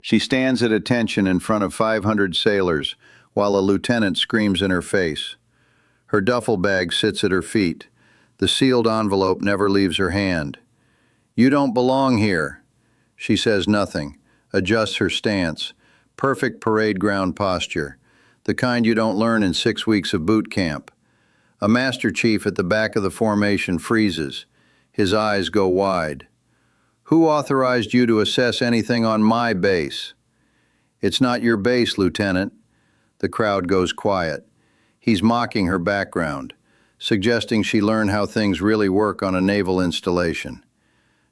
She stands at attention in front of 500 sailors while a lieutenant screams in her face. Her duffel bag sits at her feet. The sealed envelope never leaves her hand. "You don't belong here." She says nothing, adjusts her stance. Perfect parade ground posture, the kind you don't learn in 6 weeks of boot camp. A master chief at the back of the formation freezes. His eyes go wide. "Who authorized you to assess anything on my base?" "It's not your base, Lieutenant." The crowd goes quiet. He's mocking her background, suggesting she learn how things really work on a naval installation.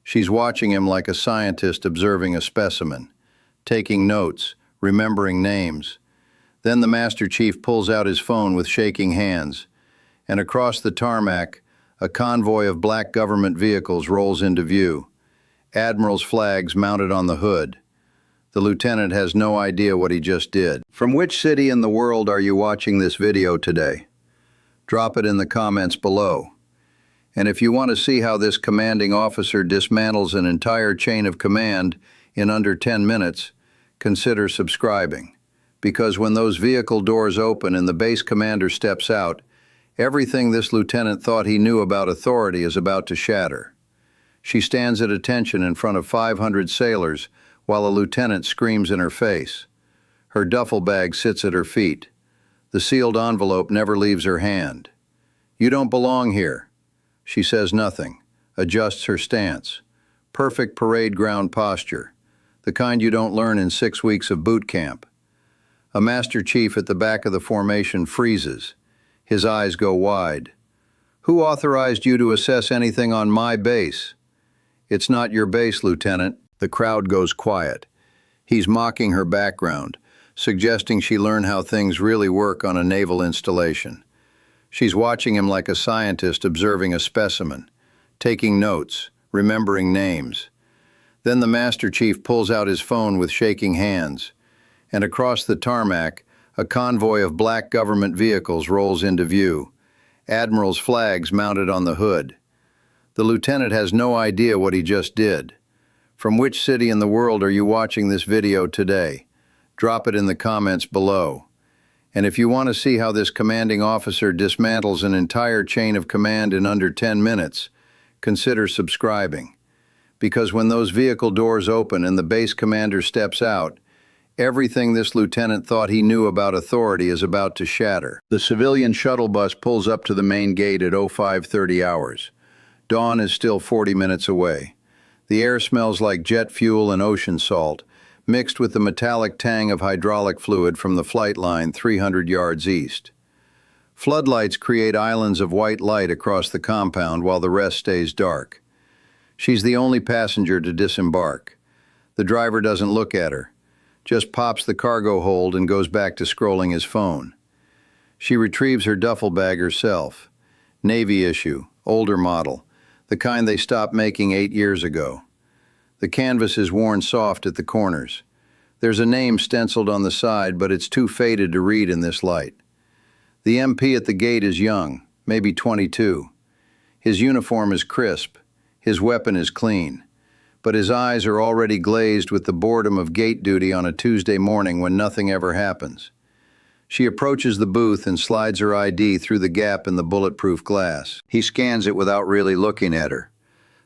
She's watching him like a scientist observing a specimen, taking notes, remembering names. Then the Master Chief pulls out his phone with shaking hands, and across the tarmac, a convoy of black government vehicles rolls into view. Admiral's flags mounted on the hood. The lieutenant has no idea what he just did. From which city in the world are you watching this video today? Drop it in the comments below. And if you want to see how this commanding officer dismantles an entire chain of command in under 10 minutes, consider subscribing. Because when those vehicle doors open and the base commander steps out, everything this lieutenant thought he knew about authority is about to shatter. She stands at attention in front of 500 sailors while a lieutenant screams in her face. Her duffel bag sits at her feet. The sealed envelope never leaves her hand. "You don't belong here." She says nothing, adjusts her stance. Perfect parade ground posture, the kind you don't learn in 6 weeks of boot camp. A master chief at the back of the formation freezes. His eyes go wide. "Who authorized you to assess anything on my base?" "It's not your base, Lieutenant." The crowd goes quiet. He's mocking her background, suggesting she learn how things really work on a naval installation. She's watching him like a scientist observing a specimen, taking notes, remembering names. Then the Master Chief pulls out his phone with shaking hands, and across the tarmac, a convoy of black government vehicles rolls into view, Admiral's flags mounted on the hood. The lieutenant has no idea what he just did. From which city in the world are you watching this video today? Drop it in the comments below. And if you want to see how this commanding officer dismantles an entire chain of command in under 10 minutes, consider subscribing. Because when those vehicle doors open and the base commander steps out, everything this lieutenant thought he knew about authority is about to shatter. The civilian shuttle bus pulls up to the main gate at 05:30 hours. Dawn is still 40 minutes away. The air smells like jet fuel and ocean salt, mixed with the metallic tang of hydraulic fluid from the flight line 300 yards east. Floodlights create islands of white light across the compound while the rest stays dark. She's the only passenger to disembark. The driver doesn't look at her, just pops the cargo hold and goes back to scrolling his phone. She retrieves her duffel bag herself. Navy issue, older model, the kind they stopped making 8 years ago. The canvas is worn soft at the corners. There's a name stenciled on the side, but it's too faded to read in this light. The MP at the gate is young, maybe 22. His uniform is crisp. His weapon is clean. But his eyes are already glazed with the boredom of gate duty on a Tuesday morning when nothing ever happens. She approaches the booth and slides her ID through the gap in the bulletproof glass. He scans it without really looking at her.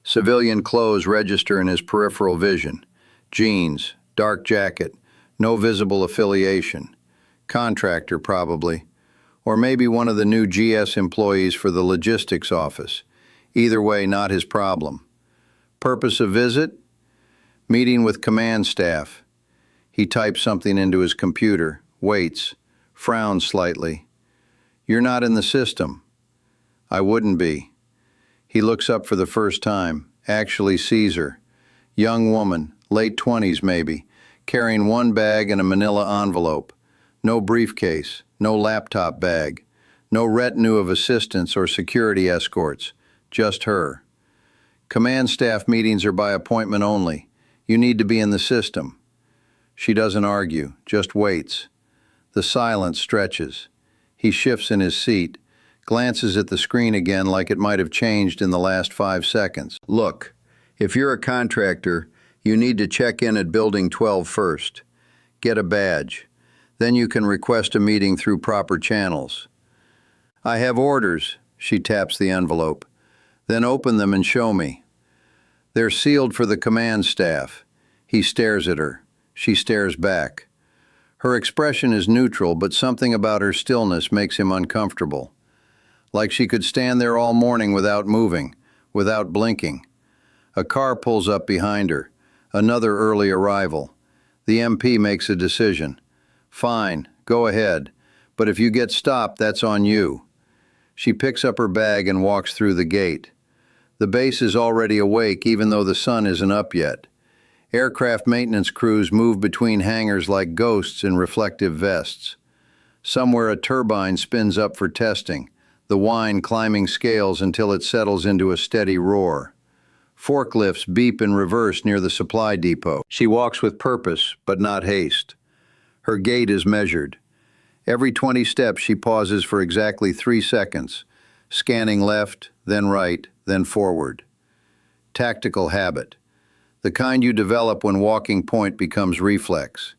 Civilian clothes register in his peripheral vision. Jeans, dark jacket, no visible affiliation. Contractor, probably. Or maybe one of the new GS employees for the logistics office. Either way, not his problem. Purpose of visit? Meeting with command staff. He types something into his computer, waits, frowns slightly. "You're not in the system." "I wouldn't be." He looks up for the first time, actually sees her. Young woman, late 20s maybe, carrying one bag and a manila envelope. No briefcase, no laptop bag, no retinue of assistants or security escorts, just her. "Command staff meetings are by appointment only. You need to be in the system." She doesn't argue, just waits. The silence stretches. He shifts in his seat, glances at the screen again like it might have changed in the last 5 seconds. "Look, if you're a contractor, You need to check in at Building 12 first. Get a badge. Then you can request a meeting through proper channels. I have orders, she taps the envelope. Then open them and show me. They're sealed for the command staff. He stares at her. She stares back. Her expression is neutral, but something about her stillness makes him uncomfortable. Like she could stand there all morning without moving, without blinking. A car pulls up behind her. Another early arrival. The MP makes a decision. Fine, go ahead. But if you get stopped, that's on you. She picks up her bag and walks through the gate. The base is already awake even though the sun isn't up yet. Aircraft maintenance crews move between hangars like ghosts in reflective vests. Somewhere a turbine spins up for testing, the whine climbing scales until it settles into a steady roar. Forklifts beep in reverse near the supply depot. She walks with purpose, but not haste. Her gait is measured. Every 20 steps she pauses for exactly 3 seconds, scanning left, then right, then forward. Tactical habit. The kind you develop when walking point becomes reflex.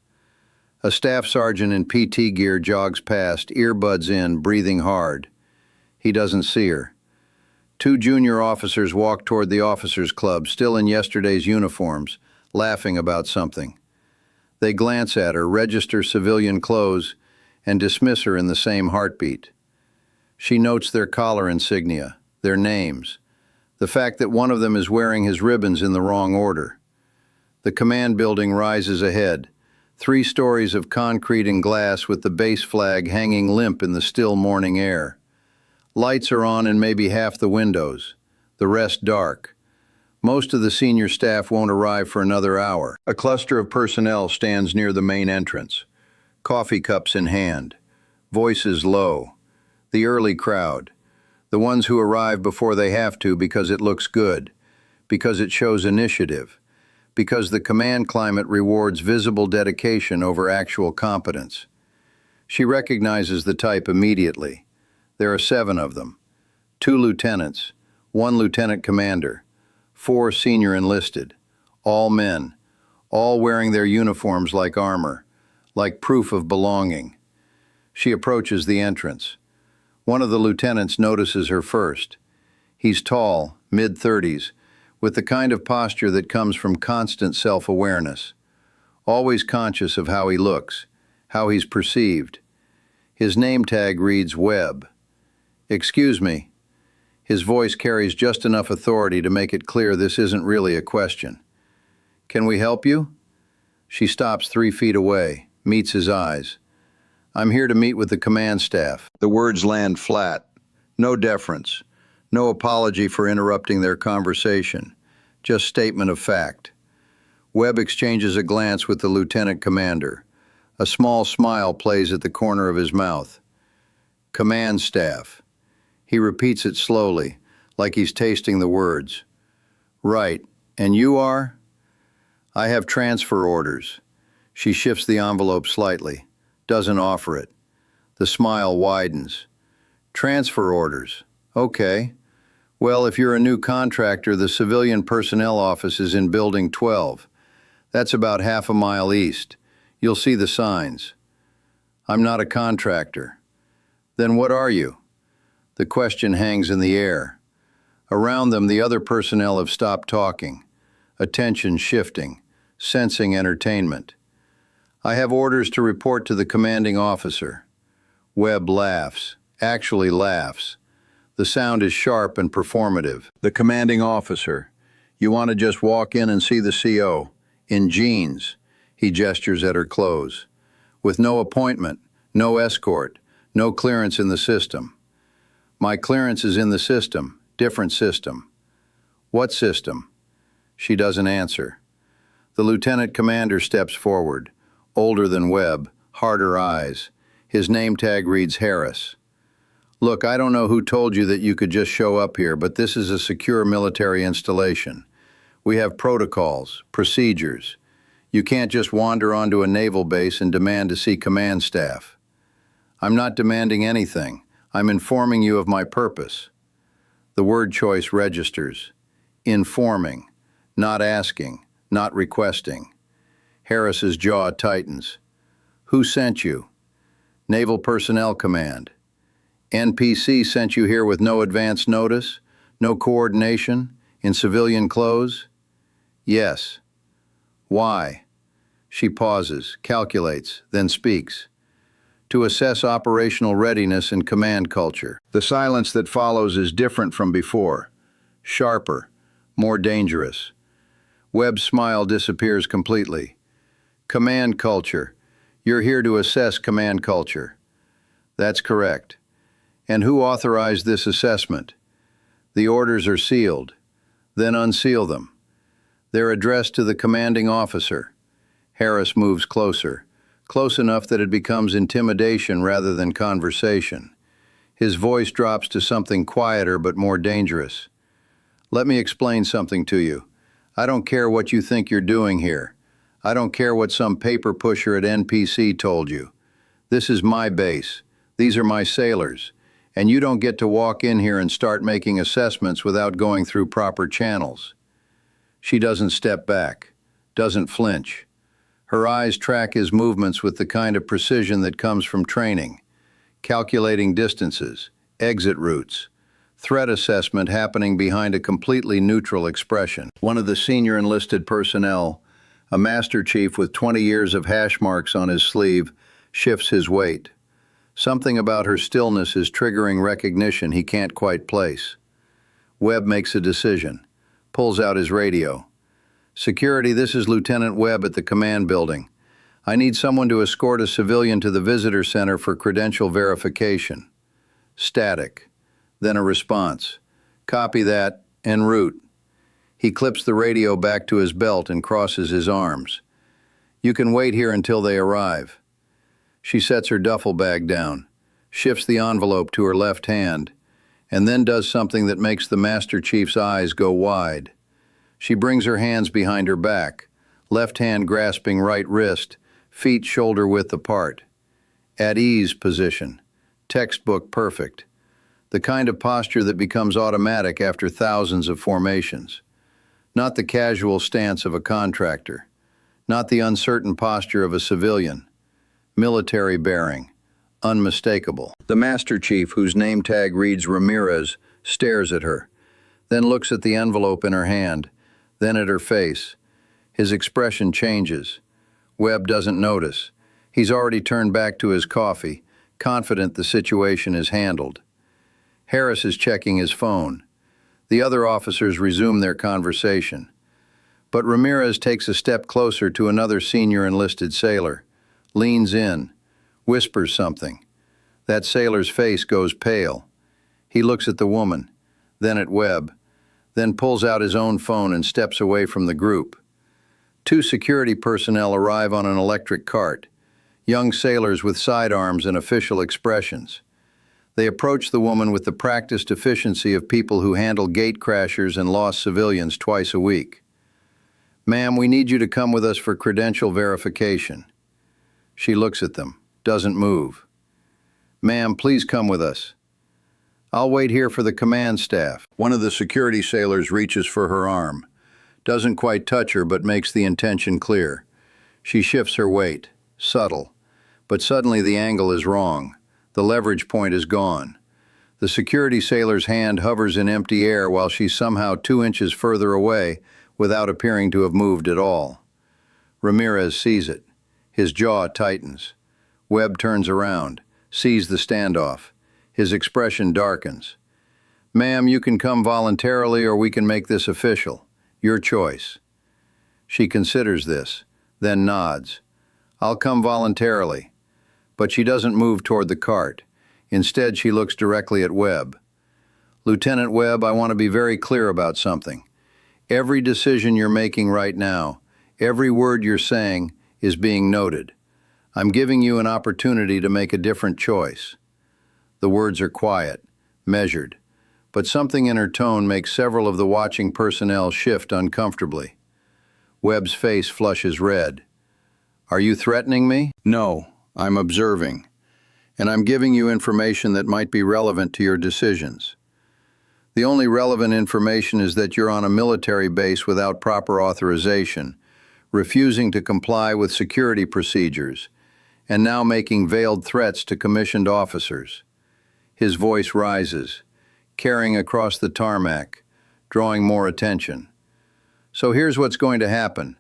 A staff sergeant in PT gear jogs past, earbuds in, breathing hard. He doesn't see her. 2 junior officers walk toward the officers' club, still in yesterday's uniforms, laughing about something. They glance at her, register civilian clothes, and dismiss her in the same heartbeat. She notes their collar insignia, their names, the fact that one of them is wearing his ribbons in the wrong order. The command building rises ahead, 3 stories of concrete and glass with the base flag hanging limp in the still morning air. Lights are on in maybe half the windows, the rest dark. Most of the senior staff won't arrive for another hour. A cluster of personnel stands near the main entrance, coffee cups in hand, voices low. The early crowd, the ones who arrive before they have to because it looks good, because it shows initiative, because the command climate rewards visible dedication over actual competence. She recognizes the type immediately. There are 7 of them, 2 lieutenants, 1 lieutenant commander, 4 senior enlisted, all men, all wearing their uniforms like armor, like proof of belonging. She approaches the entrance. One of the lieutenants notices her first. He's tall, mid-30s, with the kind of posture that comes from constant self-awareness, always conscious of how he looks, how he's perceived. His name tag reads Webb. "Excuse me." His voice carries just enough authority to make it clear this isn't really a question. "Can we help you?" She stops 3 feet away, meets his eyes. "I'm here to meet with the command staff." The words land flat. No deference. No apology for interrupting their conversation. Just statement of fact. Webb exchanges a glance with the lieutenant commander. A small smile plays at the corner of his mouth. "Command staff." He repeats it slowly, like he's tasting the words. "Right. And you are?" "I have transfer orders." She shifts the envelope slightly, doesn't offer it. The smile widens. "Transfer orders. Okay. Well, if you're a new contractor, the civilian personnel office is in Building 12. That's about half a mile east. You'll see the signs." "I'm not a contractor." "Then what are you?" The question hangs in the air. Around them, the other personnel have stopped talking, attention shifting, sensing entertainment. "I have orders to report to the commanding officer." Webb laughs, actually laughs. The sound is sharp and performative. "The commanding officer. You want to just walk in and see the CO. In jeans." He gestures at her clothes. "With no appointment, no escort, no clearance in the system." "My clearance is in the system, different system." "What system?" She doesn't answer. The lieutenant commander steps forward, older than Webb, harder eyes. His name tag reads Harris. "Look, I don't know who told you that you could just show up here, but this is a secure military installation. We have protocols, procedures. You can't just wander onto a naval base and demand to see command staff." "I'm not demanding anything. I'm informing you of my purpose." The word choice registers. Informing, not asking, not requesting. Harris's jaw tightens. Who sent you? Naval Personnel Command. NPC sent you here with no advance notice, no coordination, in civilian clothes? Yes. Why? She pauses, calculates, then speaks. To assess operational readiness and command culture. The silence that follows is different from before. Sharper, more dangerous. Webb's smile disappears completely. Command culture. You're here to assess command culture. That's correct. And who authorized this assessment? The orders are sealed. Then unseal them. They're addressed to the commanding officer. Harris moves closer, close enough that it becomes intimidation rather than conversation. His voice drops to something quieter but more dangerous. Let me explain something to you. I don't care what you think you're doing here. I don't care what some paper pusher at NPC told you. This is my base. These are my sailors. And you don't get to walk in here and start making assessments without going through proper channels. She doesn't step back, doesn't flinch. Her eyes track his movements with the kind of precision that comes from training, calculating distances, exit routes, threat assessment happening behind a completely neutral expression. One of the senior enlisted personnel, a master chief with 20 years of hash marks on his sleeve, shifts his weight. Something about her stillness is triggering recognition he can't quite place. Webb makes a decision, pulls out his radio. Security, this is Lieutenant Webb at the command building. I need someone to escort a civilian to the visitor center for credential verification. Static. Then a response. Copy that, en route. He clips the radio back to his belt and crosses his arms. You can wait here until they arrive. She sets her duffel bag down, shifts the envelope to her left hand, and then does something that makes the Master Chief's eyes go wide. She brings her hands behind her back, left hand grasping right wrist, feet shoulder-width apart. At ease position. Textbook perfect. The kind of posture that becomes automatic after thousands of formations. Not the casual stance of a contractor. Not the uncertain posture of a civilian. Military bearing. Unmistakable. The Master Chief, whose name tag reads Ramirez, stares at her, then looks at the envelope in her hand, then at her face. His expression changes. Webb doesn't notice. He's already turned back to his coffee, confident the situation is handled. Harris is checking his phone. The other officers resume their conversation. But Ramirez takes a step closer to another senior enlisted sailor, leans in, whispers something. That sailor's face goes pale. He looks at the woman, then at Webb, then pulls out his own phone and steps away from the group. Two security personnel arrive on an electric cart, young sailors with sidearms and official expressions. They approach the woman with the practiced efficiency of people who handle gate crashers and lost civilians twice a week. Ma'am, we need you to come with us for credential verification. She looks at them, doesn't move. Ma'am, please come with us. I'll wait here for the command staff. One of the security sailors reaches for her arm. Doesn't quite touch her, but makes the intention clear. She shifts her weight, subtle. But suddenly the angle is wrong. The leverage point is gone. The security sailor's hand hovers in empty air while she's somehow 2 inches further away without appearing to have moved at all. Ramirez sees it. His jaw tightens. Webb turns around, sees the standoff. His expression darkens. Ma'am, you can come voluntarily or we can make this official. Your choice. She considers this, then nods. I'll come voluntarily. But she doesn't move toward the cart. Instead, she looks directly at Webb. Lieutenant Webb, I want to be very clear about something. Every decision you're making right now, every word you're saying, is being noted. I'm giving you an opportunity to make a different choice. The words are quiet, measured, but something in her tone makes several of the watching personnel shift uncomfortably. Webb's face flushes red. Are you threatening me? No, I'm observing, and I'm giving you information that might be relevant to your decisions. The only relevant information is that you're on a military base without proper authorization, refusing to comply with security procedures, and now making veiled threats to commissioned officers. His voice rises, carrying across the tarmac, drawing more attention. So here's what's going to happen.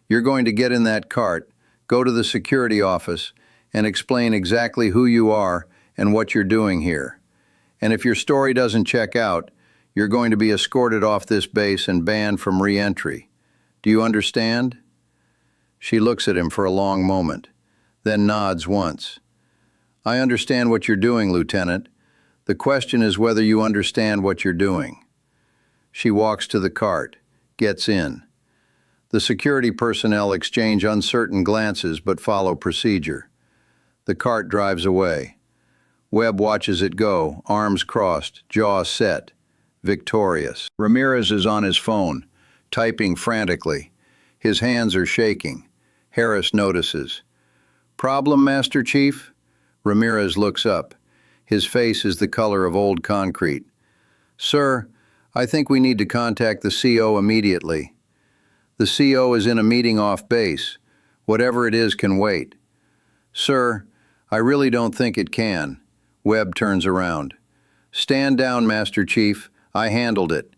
You're going to get in that cart, go to the security office, and explain exactly who you are and what you're doing here. And if your story doesn't check out, you're going to be escorted off this base and banned from re-entry. Do you understand? She looks at him for a long moment, then nods once. I understand what you're doing, Lieutenant. The question is whether you understand what you're doing. She walks to the cart, gets in. The security personnel exchange uncertain glances but follow procedure. The cart drives away. Webb watches it go, arms crossed, jaw set, victorious. Ramirez is on his phone, typing frantically. His hands are shaking. Harris notices. Problem, Master Chief? Ramirez looks up. His face is the color of old concrete. Sir, I think we need to contact the CO immediately. The CO is in a meeting off base. Whatever it is can wait. Sir, I really don't think it can. Webb turns around. Stand down, Master Chief. I handled it.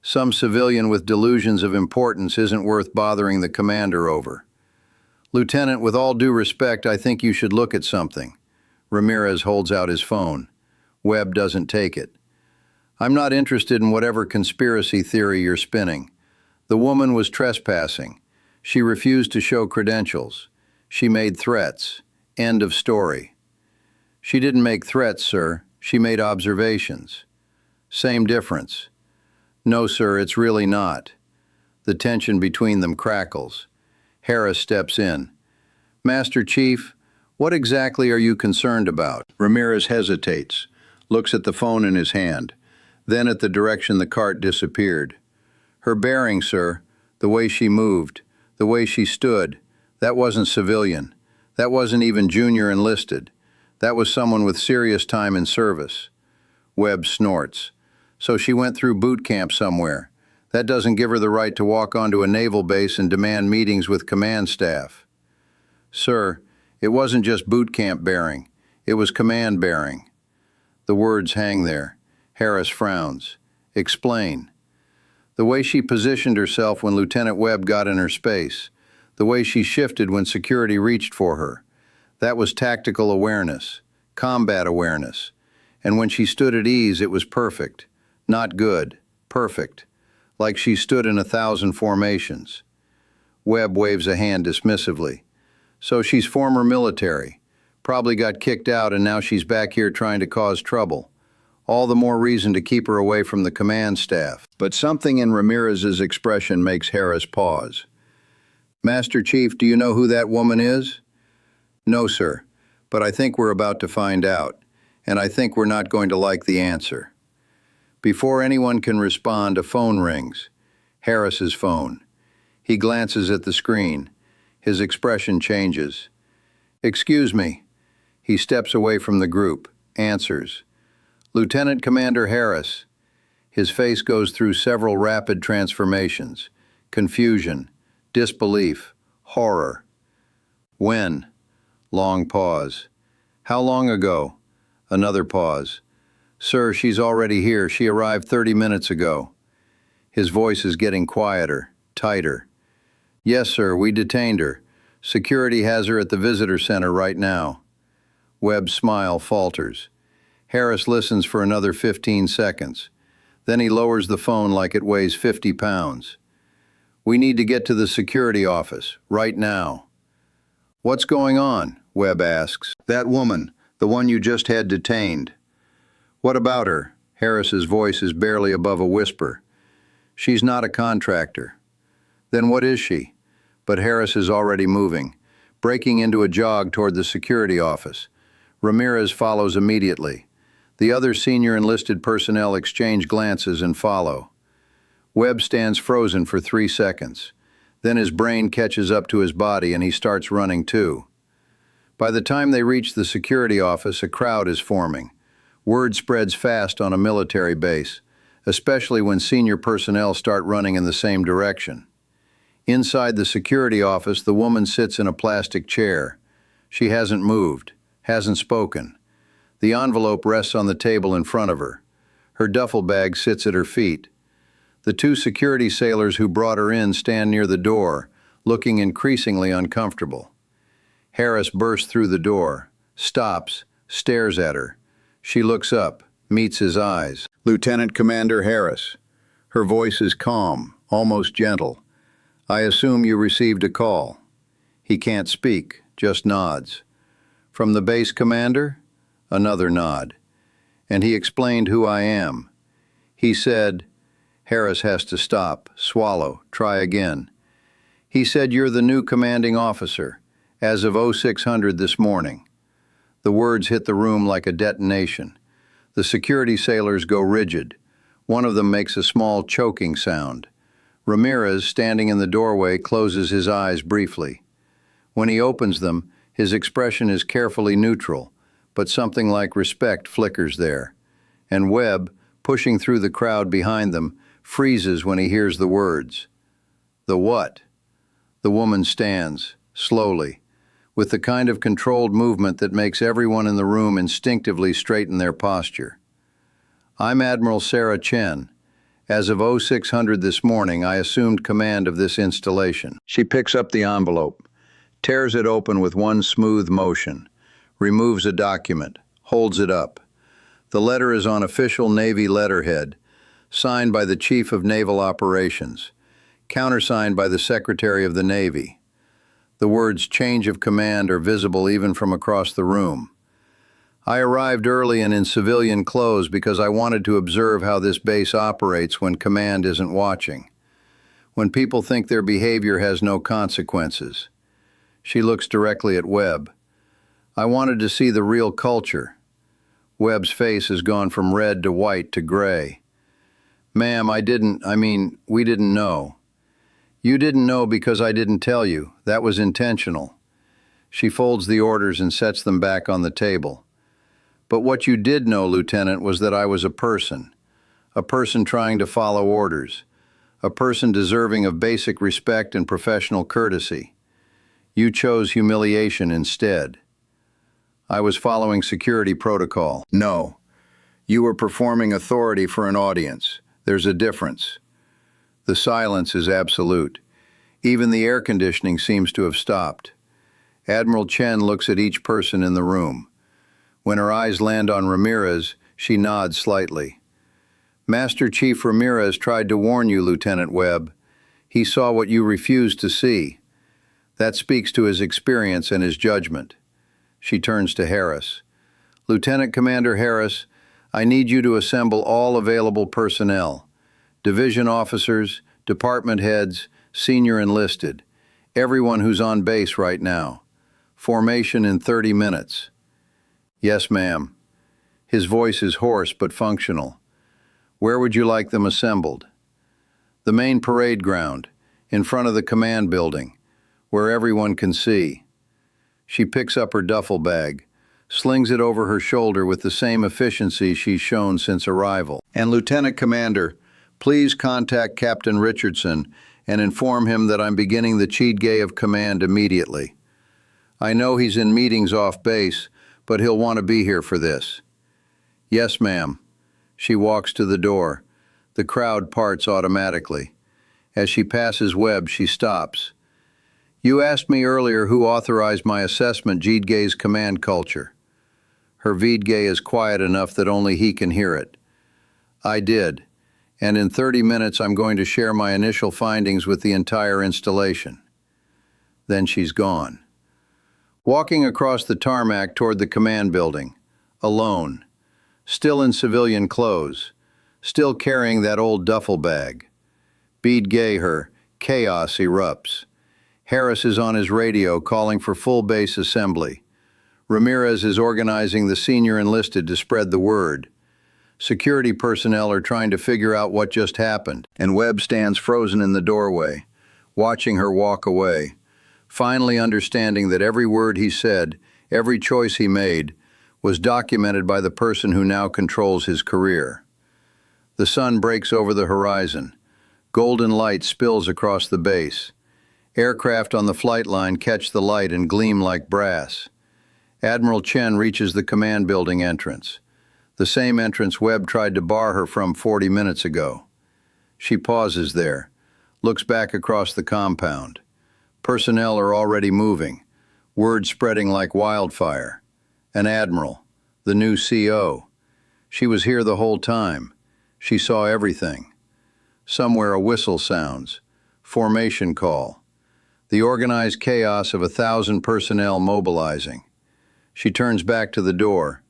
Some civilian with delusions of importance isn't worth bothering the commander over. Lieutenant, with all due respect, I think you should look at something. Ramirez holds out his phone. Webb doesn't take it. I'm not interested in whatever conspiracy theory you're spinning. The woman was trespassing. She refused to show credentials. She made threats. End of story. She didn't make threats, sir. She made observations. Same difference. No, sir, it's really not. The tension between them crackles. Harris steps in. Master Chief, what exactly are you concerned about? Ramirez hesitates, looks at the phone in his hand, then at the direction the cart disappeared. Her bearing, sir, the way she moved, the way she stood, that wasn't civilian. That wasn't even junior enlisted. That was someone with serious time in service. Webb snorts. So she went through boot camp somewhere. That doesn't give her the right to walk onto a naval base and demand meetings with command staff. Sir, it wasn't just boot camp bearing. It was command bearing. The words hang there. Harris frowns. Explain. The way she positioned herself when Lieutenant Webb got in her space. The way she shifted when security reached for her. That was tactical awareness, combat awareness. And when she stood at ease, it was perfect. Not good, perfect. Like she stood in 1,000 formations. Webb waves a hand dismissively. So she's former military. Probably got kicked out and now she's back here trying to cause trouble. All the more reason to keep her away from the command staff. But something in Ramirez's expression makes Harris pause. Master Chief, do you know who that woman is? No, sir, but I think we're about to find out, and I think we're not going to like the answer. Before anyone can respond, a phone rings. Harris's phone. He glances at the screen. His expression changes. Excuse me. He steps away from the group, answers. Lieutenant Commander Harris. His face goes through several rapid transformations. Confusion, disbelief, horror. When? Long pause. How long ago? Another pause. Sir, she's already here. She arrived 30 minutes ago. His voice is getting quieter, tighter. Yes, sir, we detained her. Security has her at the visitor center right now. Webb's smile falters. Harris listens for another 15 seconds. Then he lowers the phone like it weighs 50 pounds. We need to get to the security office, right now. What's going on? Webb asks. That woman, the one you just had detained. What about her? Harris's voice is barely above a whisper. She's not a contractor. Then what is she? But Harris is already moving, breaking into a jog toward the security office. Ramirez follows immediately. The other senior enlisted personnel exchange glances and follow. Webb stands frozen for 3 seconds. Then his brain catches up to his body and he starts running too. By the time they reach the security office, a crowd is forming. Word spreads fast on a military base. especially when senior personnel start running in the same direction. Inside the security office, the woman sits in a plastic chair. She hasn't moved, hasn't spoken. The envelope rests on the table in front of her. Her duffel bag sits at her feet. The two security sailors who brought her in stand near the door, looking increasingly uncomfortable. Harris bursts through the door, stops, stares at her. She looks up, meets his eyes. "Lieutenant Commander Harris." Her voice is calm, almost gentle. "I assume you received a call." He can't speak, just nods. "From the base commander?" Another nod. "And he explained who I am. He said," Harris has to stop, swallow, try again. "He said you're the new commanding officer, as of 0600 this morning." The words hit the room like a detonation. The security sailors go rigid. One of them makes a small choking sound. Ramirez, standing in the doorway, closes his eyes briefly. When he opens them, his expression is carefully neutral, but something like respect flickers there. And Webb, pushing through the crowd behind them, freezes when he hears the words. "The what?" The woman stands, slowly, with the kind of controlled movement that makes everyone in the room instinctively straighten their posture. "I'm Admiral Sarah Chen. As of 0600 this morning, I assumed command of this installation." She picks up the envelope, tears it open with one smooth motion, removes a document, holds it up. The letter is on official Navy letterhead, signed by the Chief of Naval Operations, countersigned by the Secretary of the Navy. The words "change of command" are visible even from across the room. "I arrived early and in civilian clothes because I wanted to observe how this base operates when command isn't watching. When people think their behavior has no consequences." She looks directly at Webb. "I wanted to see the real culture." Webb's face has gone from red to white to gray. "Ma'am, we didn't know." "You didn't know because I didn't tell you. That was intentional." She folds the orders and sets them back on the table. "But what you did know, Lieutenant, was that I was a person trying to follow orders, a person deserving of basic respect and professional courtesy. You chose humiliation instead." "I was following security protocol." "No. You were performing authority for an audience. There's a difference." The silence is absolute. Even the air conditioning seems to have stopped. Admiral Chen looks at each person in the room. When her eyes land on Ramirez, she nods slightly. "Master Chief Ramirez tried to warn you, Lieutenant Webb. He saw what you refused to see. That speaks to his experience and his judgment." She turns to Harris. "Lieutenant Commander Harris, I need you to assemble all available personnel. Division officers, department heads, senior enlisted, everyone who's on base right now. Formation in 30 minutes. "Yes, ma'am." His voice is hoarse but functional. "Where would you like them assembled?" "The main parade ground, in front of the command building, where everyone can see." She picks up her duffel bag, slings it over her shoulder with the same efficiency she's shown since arrival. "And Lieutenant Commander, please contact Captain Richardson and inform him that I'm beginning the Cheat of command immediately. I know he's in meetings off base, but he'll want to be here for this." "Yes, ma'am." She walks to the door. The crowd parts automatically. As she passes Webb, she stops. "You asked me earlier who authorized my assessment Jidge's command culture." Her Vidge is quiet enough that only he can hear it. "I did, and in 30 minutes I'm going to share my initial findings with the entire installation." Then she's gone. Walking across the tarmac toward the command building, alone, still in civilian clothes, still carrying that old duffel bag. Vidge her, chaos erupts. Harris is on his radio calling for full base assembly. Ramirez is organizing the senior enlisted to spread the word. Security personnel are trying to figure out what just happened, and Webb stands frozen in the doorway, watching her walk away, finally understanding that every word he said, every choice he made, was documented by the person who now controls his career. The sun breaks over the horizon. Golden light spills across the base. Aircraft on the flight line catch the light and gleam like brass. Admiral Chen reaches the command building entrance, the same entrance Webb tried to bar her from 40 minutes ago. She pauses there, looks back across the compound. Personnel are already moving, word spreading like wildfire. An admiral, the new CO. She was here the whole time. She saw everything. Somewhere a whistle sounds. Formation call. The organized chaos of 1,000 personnel mobilizing. She turns back to the door,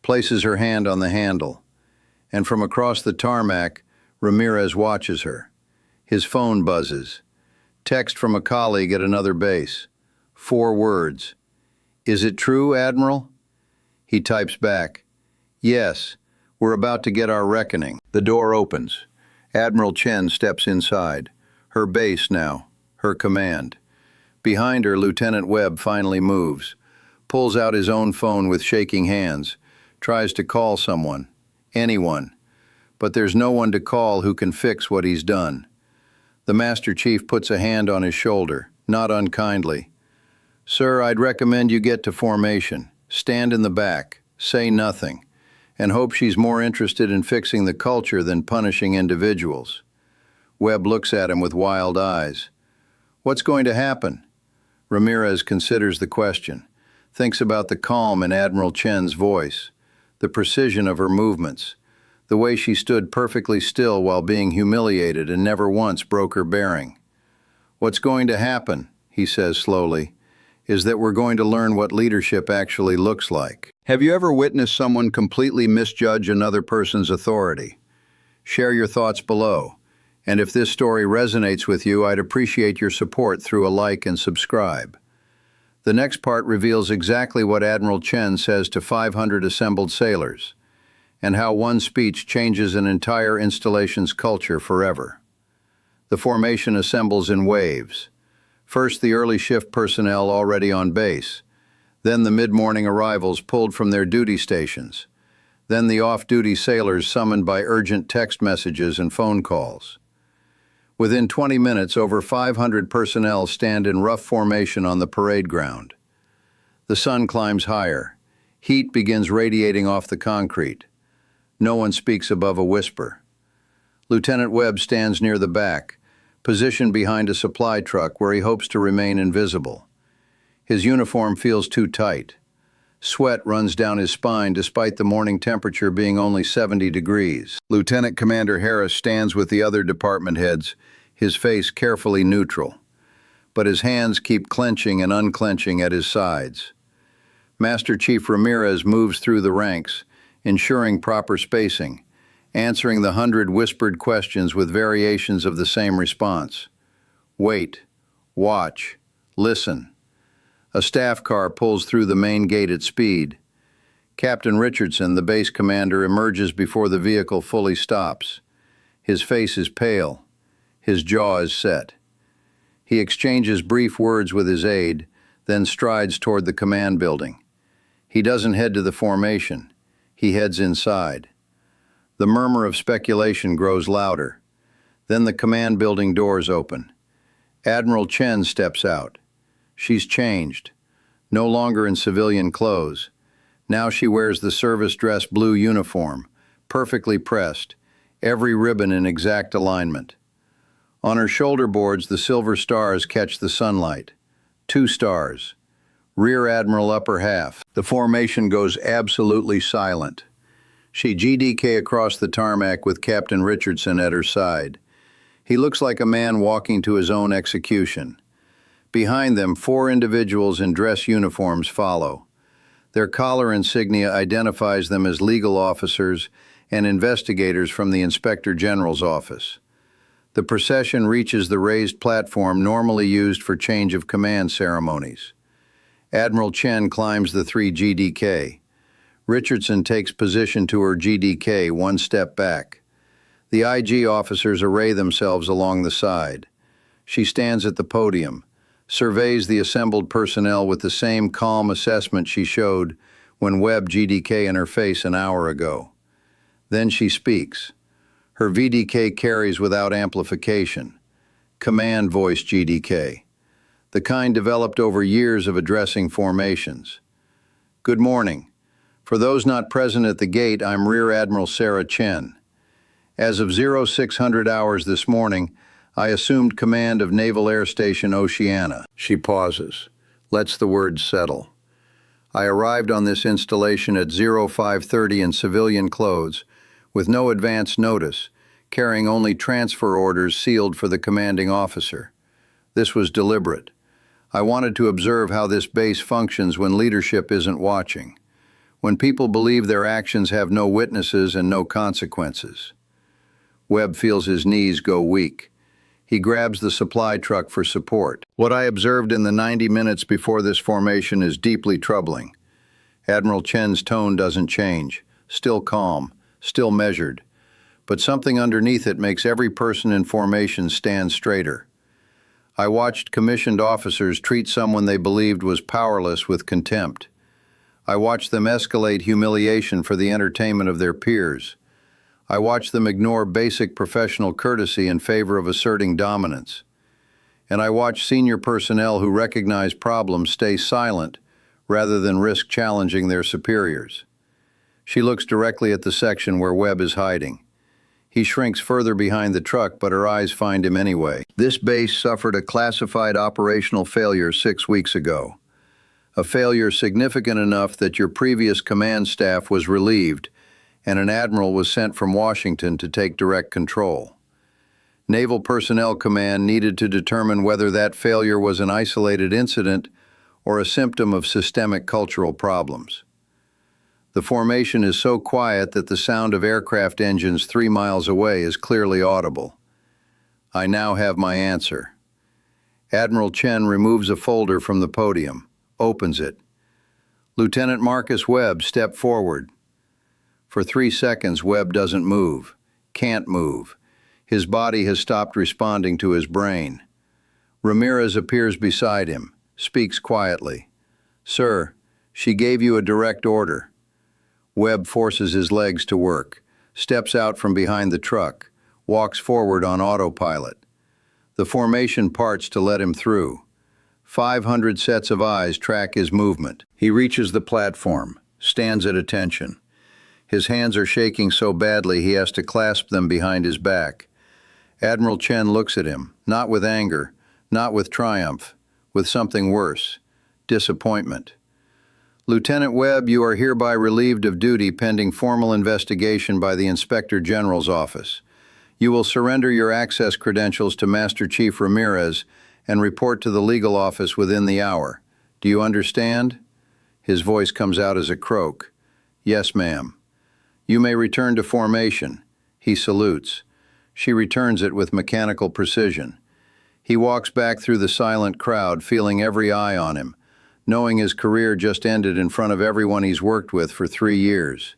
places her hand on the handle, and from across the tarmac, Ramirez watches her. His phone buzzes. Text from a colleague at another base. 4 words. "Is it true, Admiral?" He types back. "Yes, we're about to get our reckoning." The door opens. Admiral Chen steps inside. Her base now, her command. Behind her, Lieutenant Webb finally moves, pulls out his own phone with shaking hands, tries to call someone, anyone. But there's no one to call who can fix what he's done. The Master Chief puts a hand on his shoulder, not unkindly. "Sir, I'd recommend you get to formation. Stand in the back, say nothing, and hope she's more interested in fixing the culture than punishing individuals." Webb looks at him with wild eyes. "What's going to happen?" Ramirez considers the question, thinks about the calm in Admiral Chen's voice, the precision of her movements, the way she stood perfectly still while being humiliated and never once broke her bearing. "What's going to happen," he says slowly, "is that we're going to learn what leadership actually looks like." Have you ever witnessed someone completely misjudge another person's authority? Share your thoughts below. And if this story resonates with you, I'd appreciate your support through a like and subscribe. The next part reveals exactly what Admiral Chen says to 500 assembled sailors, and how one speech changes an entire installation's culture forever. The formation assembles in waves. First, the early shift personnel already on base. Then the mid-morning arrivals pulled from their duty stations. Then the off-duty sailors summoned by urgent text messages and phone calls. Within 20 minutes, over 500 personnel stand in rough formation on the parade ground. The sun climbs higher. Heat begins radiating off the concrete. No one speaks above a whisper. Lieutenant Webb stands near the back, positioned behind a supply truck where he hopes to remain invisible. His uniform feels too tight. Sweat runs down his spine despite the morning temperature being only 70 degrees. Lieutenant Commander Harris stands with the other department heads, his face carefully neutral. But his hands keep clenching and unclenching at his sides. Master Chief Ramirez moves through the ranks, ensuring proper spacing, answering the 100 whispered questions with variations of the same response. Wait, watch, listen. A staff car pulls through the main gate at speed. Captain Richardson, the base commander, emerges before the vehicle fully stops. His face is pale. His jaw is set. He exchanges brief words with his aide, then strides toward the command building. He doesn't head to the formation. He heads inside. The murmur of speculation grows louder. Then the command building doors open. Admiral Chen steps out. She's changed. No longer in civilian clothes. Now she wears the service dress blue uniform, perfectly pressed, every ribbon in exact alignment. On her shoulder boards, the silver stars catch the sunlight. 2 stars. Rear Admiral upper half. The formation goes absolutely silent. She GDK across the tarmac with Captain Richardson at her side. He looks like a man walking to his own execution. Behind them, 4 individuals in dress uniforms follow. Their collar insignia identifies them as legal officers and investigators from the Inspector General's office. The procession reaches the raised platform normally used for change of command ceremonies. Admiral Chen climbs the 3 GDK. Richardson takes position to her GDK 1 step back. The IG officers array themselves along the side. She stands at the podium, surveys the assembled personnel with the same calm assessment she showed when Webb GDK in her face an hour ago. Then she speaks. Her VDK carries without amplification. Command voice GDK. The kind developed over years of addressing formations. Good morning. For those not present at the gate, I'm Rear Admiral Sarah Chen. As of 0600 hours this morning, I assumed command of Naval Air Station Oceana. She pauses, lets the words settle. I arrived on this installation at 0530 in civilian clothes, with no advance notice, carrying only transfer orders sealed for the commanding officer. This was deliberate. I wanted to observe how this base functions when leadership isn't watching, when people believe their actions have no witnesses and no consequences. Webb feels his knees go weak. He grabs the supply truck for support. What I observed in the 90 minutes before this formation is deeply troubling. Admiral Chen's tone doesn't change, still calm, still measured, but something underneath it makes every person in formation stand straighter. I watched commissioned officers treat someone they believed was powerless with contempt. I watched them escalate humiliation for the entertainment of their peers. I watched them ignore basic professional courtesy in favor of asserting dominance. And I watched senior personnel who recognize problems stay silent rather than risk challenging their superiors. She looks directly at the section where Webb is hiding. He shrinks further behind the truck, but her eyes find him anyway. This base suffered a classified operational failure 6 weeks ago. A failure significant enough that your previous command staff was relieved, and an admiral was sent from Washington to take direct control. Naval Personnel Command needed to determine whether that failure was an isolated incident or a symptom of systemic cultural problems. The formation is so quiet that the sound of aircraft engines 3 miles away is clearly audible. I now have my answer. Admiral Chen removes a folder from the podium, opens it. Lieutenant Marcus Webb, step forward. For 3 seconds, Webb doesn't move, can't move. His body has stopped responding to his brain. Ramirez appears beside him, speaks quietly. Sir, she gave you a direct order. Webb forces his legs to work, steps out from behind the truck, walks forward on autopilot. The formation parts to let him through. 500 sets of eyes track his movement. He reaches the platform, stands at attention. His hands are shaking so badly he has to clasp them behind his back. Admiral Chen looks at him, not with anger, not with triumph, with something worse, disappointment. Lieutenant Webb, you are hereby relieved of duty pending formal investigation by the Inspector General's office. You will surrender your access credentials to Master Chief Ramirez and report to the legal office within the hour. Do you understand? His voice comes out as a croak. Yes, ma'am. You may return to formation. He salutes. She returns it with mechanical precision. He walks back through the silent crowd, feeling every eye on him, knowing his career just ended in front of everyone he's worked with for 3 years.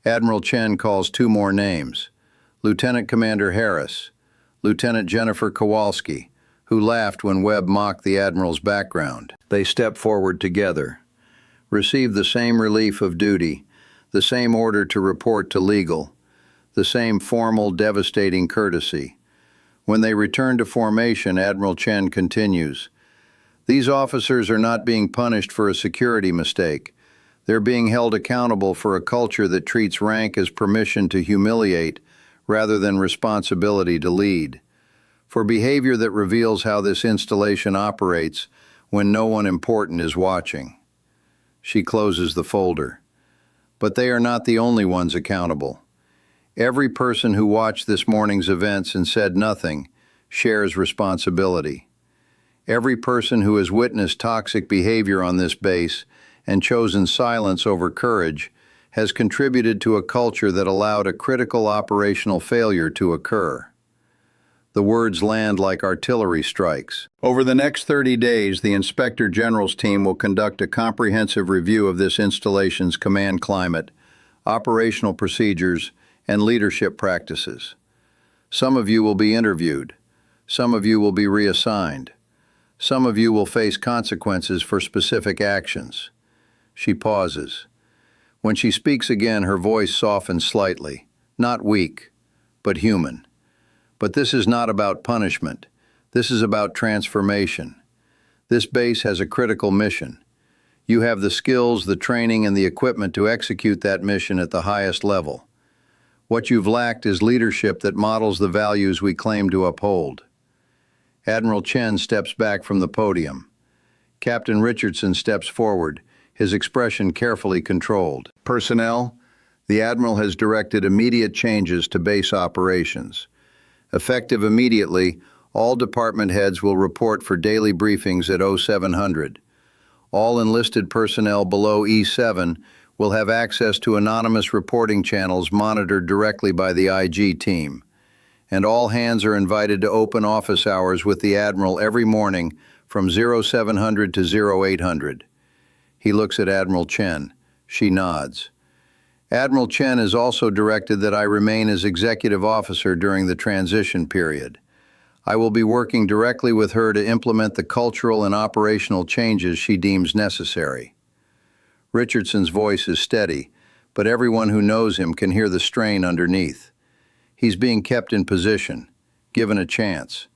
Admiral Chen calls 2 more names. Lieutenant Commander Harris, Lieutenant Jennifer Kowalski, who laughed when Webb mocked the Admiral's background. They step forward together, receive the same relief of duty, the same order to report to legal, the same formal, devastating courtesy. When they return to formation, Admiral Chen continues, these officers are not being punished for a security mistake. They're being held accountable for a culture that treats rank as permission to humiliate rather than responsibility to lead. For behavior that reveals how this installation operates when no one important is watching. She closes the folder. But they are not the only ones accountable. Every person who watched this morning's events and said nothing shares responsibility. Every person who has witnessed toxic behavior on this base and chosen silence over courage has contributed to a culture that allowed a critical operational failure to occur. The words land like artillery strikes. Over the next 30 days, the Inspector General's team will conduct a comprehensive review of this installation's command climate, operational procedures, and leadership practices. Some of you will be interviewed. Some of you will be reassigned. Some of you will face consequences for specific actions. She pauses. When she speaks again, her voice softens slightly, not weak, but human. But this is not about punishment. This is about transformation. This base has a critical mission. You have the skills, the training, and the equipment to execute that mission at the highest level. What you've lacked is leadership that models the values we claim to uphold. Admiral Chen steps back from the podium. Captain Richardson steps forward, his expression carefully controlled. Personnel, the Admiral has directed immediate changes to base operations. Effective immediately, all department heads will report for daily briefings at 0700. All enlisted personnel below E7 will have access to anonymous reporting channels monitored directly by the IG team. And all hands are invited to open office hours with the Admiral every morning from 0700 to 0800. He looks at Admiral Chen. She nods. Admiral Chen has also directed that I remain as executive officer during the transition period. I will be working directly with her to implement the cultural and operational changes she deems necessary. Richardson's voice is steady, but everyone who knows him can hear the strain underneath. He's being kept in position, given a chance.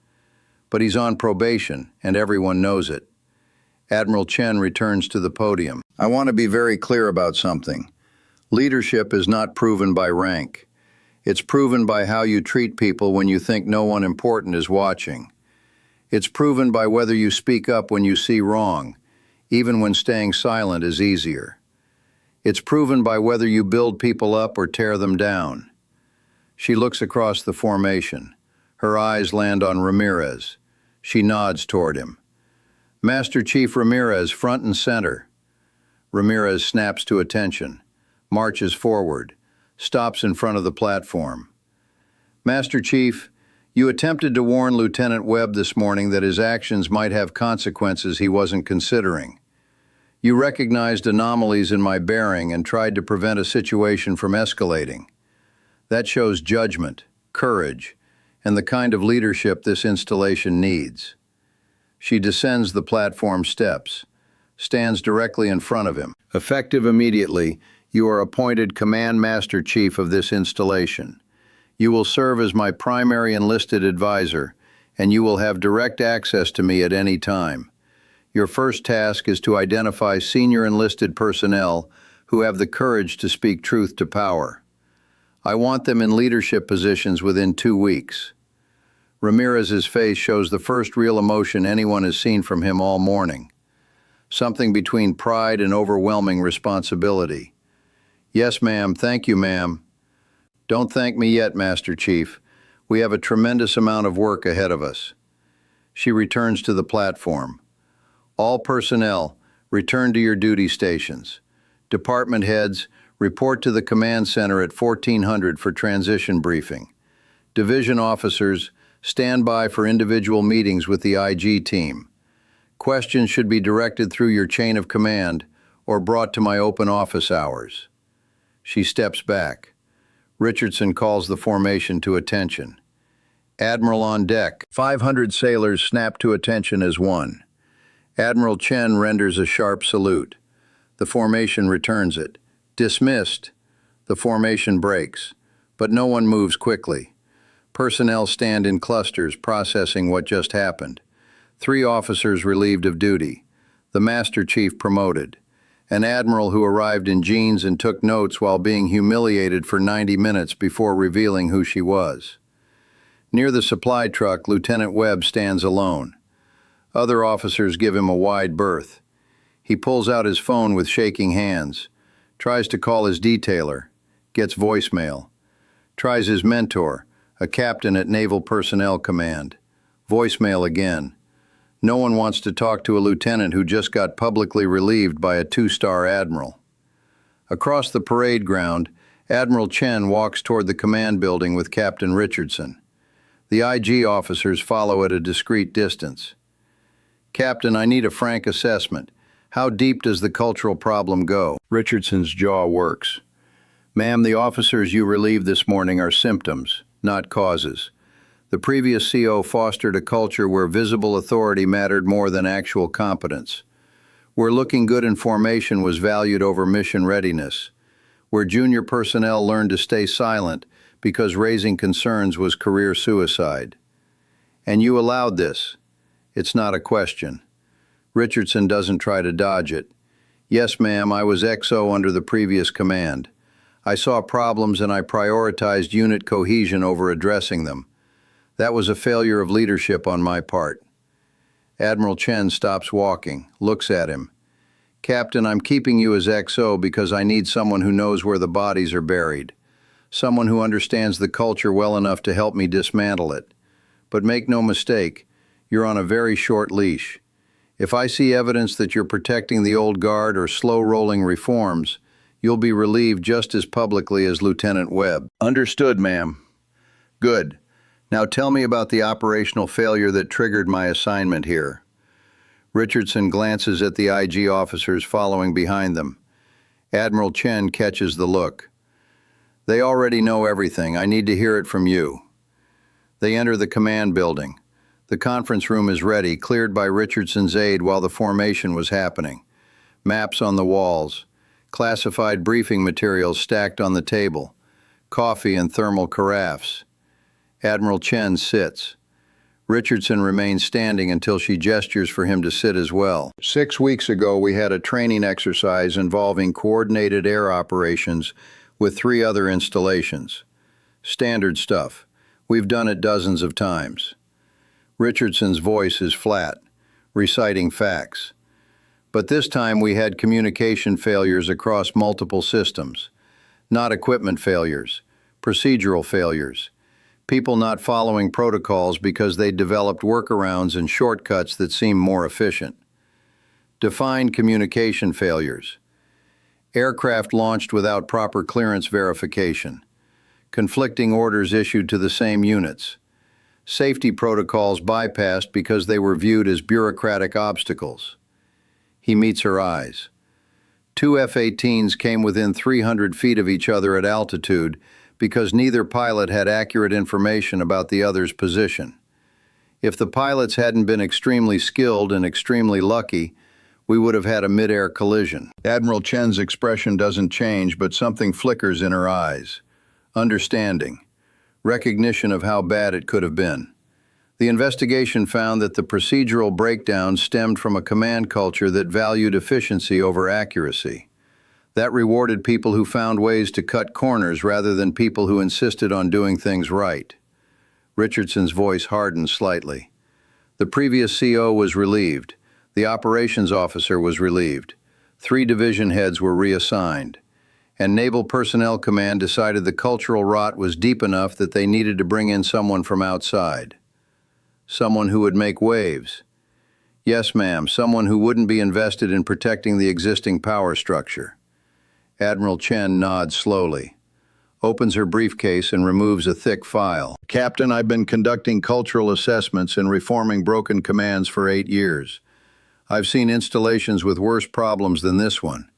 But he's on probation, and everyone knows it. Admiral Chen returns to the podium. I want to be very clear about something. Leadership is not proven by rank. It's proven by how you treat people when you think no one important is watching. It's proven by whether you speak up when you see wrong, even when staying silent is easier. It's proven by whether you build people up or tear them down. She looks across the formation. Her eyes land on Ramirez. She nods toward him. Master Chief Ramirez, front and center. Ramirez snaps to attention, marches forward, stops in front of the platform. Master Chief, you attempted to warn Lieutenant Webb this morning that his actions might have consequences he wasn't considering. You recognized anomalies in my bearing and tried to prevent a situation from escalating. That shows judgment, courage, and the kind of leadership this installation needs. She descends the platform steps, stands directly in front of him. Effective immediately, you are appointed Command Master Chief of this installation. You will serve as my primary enlisted advisor, and you will have direct access to me at any time. Your first task is to identify senior enlisted personnel who have the courage to speak truth to power. I want them in leadership positions within 2 weeks. Ramirez's face shows the first real emotion anyone has seen from him all morning. Something between pride and overwhelming responsibility. Yes, ma'am. Thank you, ma'am. Don't thank me yet, Master Chief. We have a tremendous amount of work ahead of us. She returns to the platform. All personnel, return to your duty stations. Department heads, report to the command center at 1400 for transition briefing. Division officers, stand by for individual meetings with the IG team. Questions should be directed through your chain of command or brought to my open office hours. She steps back. Richardson calls the formation to attention. Admiral on deck. 500 sailors snap to attention as one. Admiral Chen renders a sharp salute. The formation returns it. Dismissed. The formation breaks, but no one moves quickly. Personnel stand in clusters processing what just happened. 3 officers relieved of duty. The Master Chief promoted. An admiral who arrived in jeans and took notes while being humiliated for 90 minutes before revealing who she was. Near the supply truck, Lieutenant Webb stands alone. Other officers give him a wide berth. He pulls out his phone with shaking hands, tries to call his detailer, gets voicemail, tries his mentor, a captain at Naval Personnel Command. Voicemail again. No one wants to talk to a lieutenant who just got publicly relieved by a 2-star admiral. Across the parade ground, Admiral Chen walks toward the command building with Captain Richardson. The IG officers follow at a discreet distance. Captain, I need a frank assessment. How deep does the cultural problem go? Richardson's jaw works. Ma'am, the officers you relieved this morning are symptoms, not causes. The previous CO fostered a culture where visible authority mattered more than actual competence, where looking good in formation was valued over mission readiness, where junior personnel learned to stay silent because raising concerns was career suicide. And you allowed this. It's not a question. Richardson doesn't try to dodge it. Yes, ma'am, I was XO under the previous command. I saw problems and I prioritized unit cohesion over addressing them. That was a failure of leadership on my part. Admiral Chen stops walking, looks at him. Captain, I'm keeping you as XO because I need someone who knows where the bodies are buried. Someone who understands the culture well enough to help me dismantle it. But make no mistake, you're on a very short leash. If I see evidence that you're protecting the old guard or slow-rolling reforms, you'll be relieved just as publicly as Lieutenant Webb. Understood, ma'am. Good. Now tell me about the operational failure that triggered my assignment here. Richardson glances at the IG officers following behind them. Admiral Chen catches the look. They already know everything. I need to hear it from you. They enter the command building. The conference room is ready, cleared by Richardson's aide while the formation was happening. Maps on the walls. Classified briefing materials stacked on the table. Coffee and thermal carafes. Admiral Chen sits. Richardson remains standing until she gestures for him to sit as well. 6 weeks ago, we had a training exercise involving coordinated air operations with 3 other installations. Standard stuff. We've done it dozens of times. Richardson's voice is flat, reciting facts. But this time we had communication failures across multiple systems. Not equipment failures, procedural failures. People not following protocols because they developed workarounds and shortcuts that seem more efficient. Defined communication failures. Aircraft launched without proper clearance verification. Conflicting orders issued to the same units. Safety protocols bypassed because they were viewed as bureaucratic obstacles. He meets her eyes. 2 F-18s came within 300 feet of each other at altitude because neither pilot had accurate information about the other's position. If the pilots hadn't been extremely skilled and extremely lucky, we would have had a mid-air collision. Admiral Chen's expression doesn't change, but something flickers in her eyes. Understanding. Recognition of how bad it could have been. The investigation found that the procedural breakdown stemmed from a command culture that valued efficiency over accuracy. That rewarded people who found ways to cut corners rather than people who insisted on doing things right. Richardson's voice hardened slightly. The previous CO was relieved. The operations officer was relieved. 3 division heads were reassigned. And Naval Personnel Command decided the cultural rot was deep enough that they needed to bring in someone from outside. Someone who would make waves. Yes, ma'am, someone who wouldn't be invested in protecting the existing power structure. Admiral Chen nods slowly, opens her briefcase and removes a thick file. Captain, I've been conducting cultural assessments and reforming broken commands for 8 years. I've seen installations with worse problems than this one.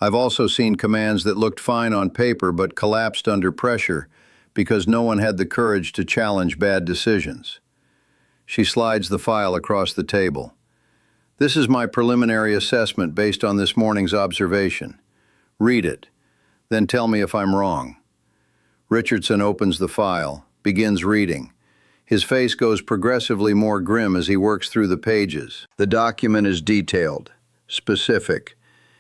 I've also seen commands that looked fine on paper but collapsed under pressure because no one had the courage to challenge bad decisions. She slides the file across the table. This is my preliminary assessment based on this morning's observation. Read it, then tell me if I'm wrong. Richardson opens the file, begins reading. His face goes progressively more grim as he works through the pages. The document is detailed, specific.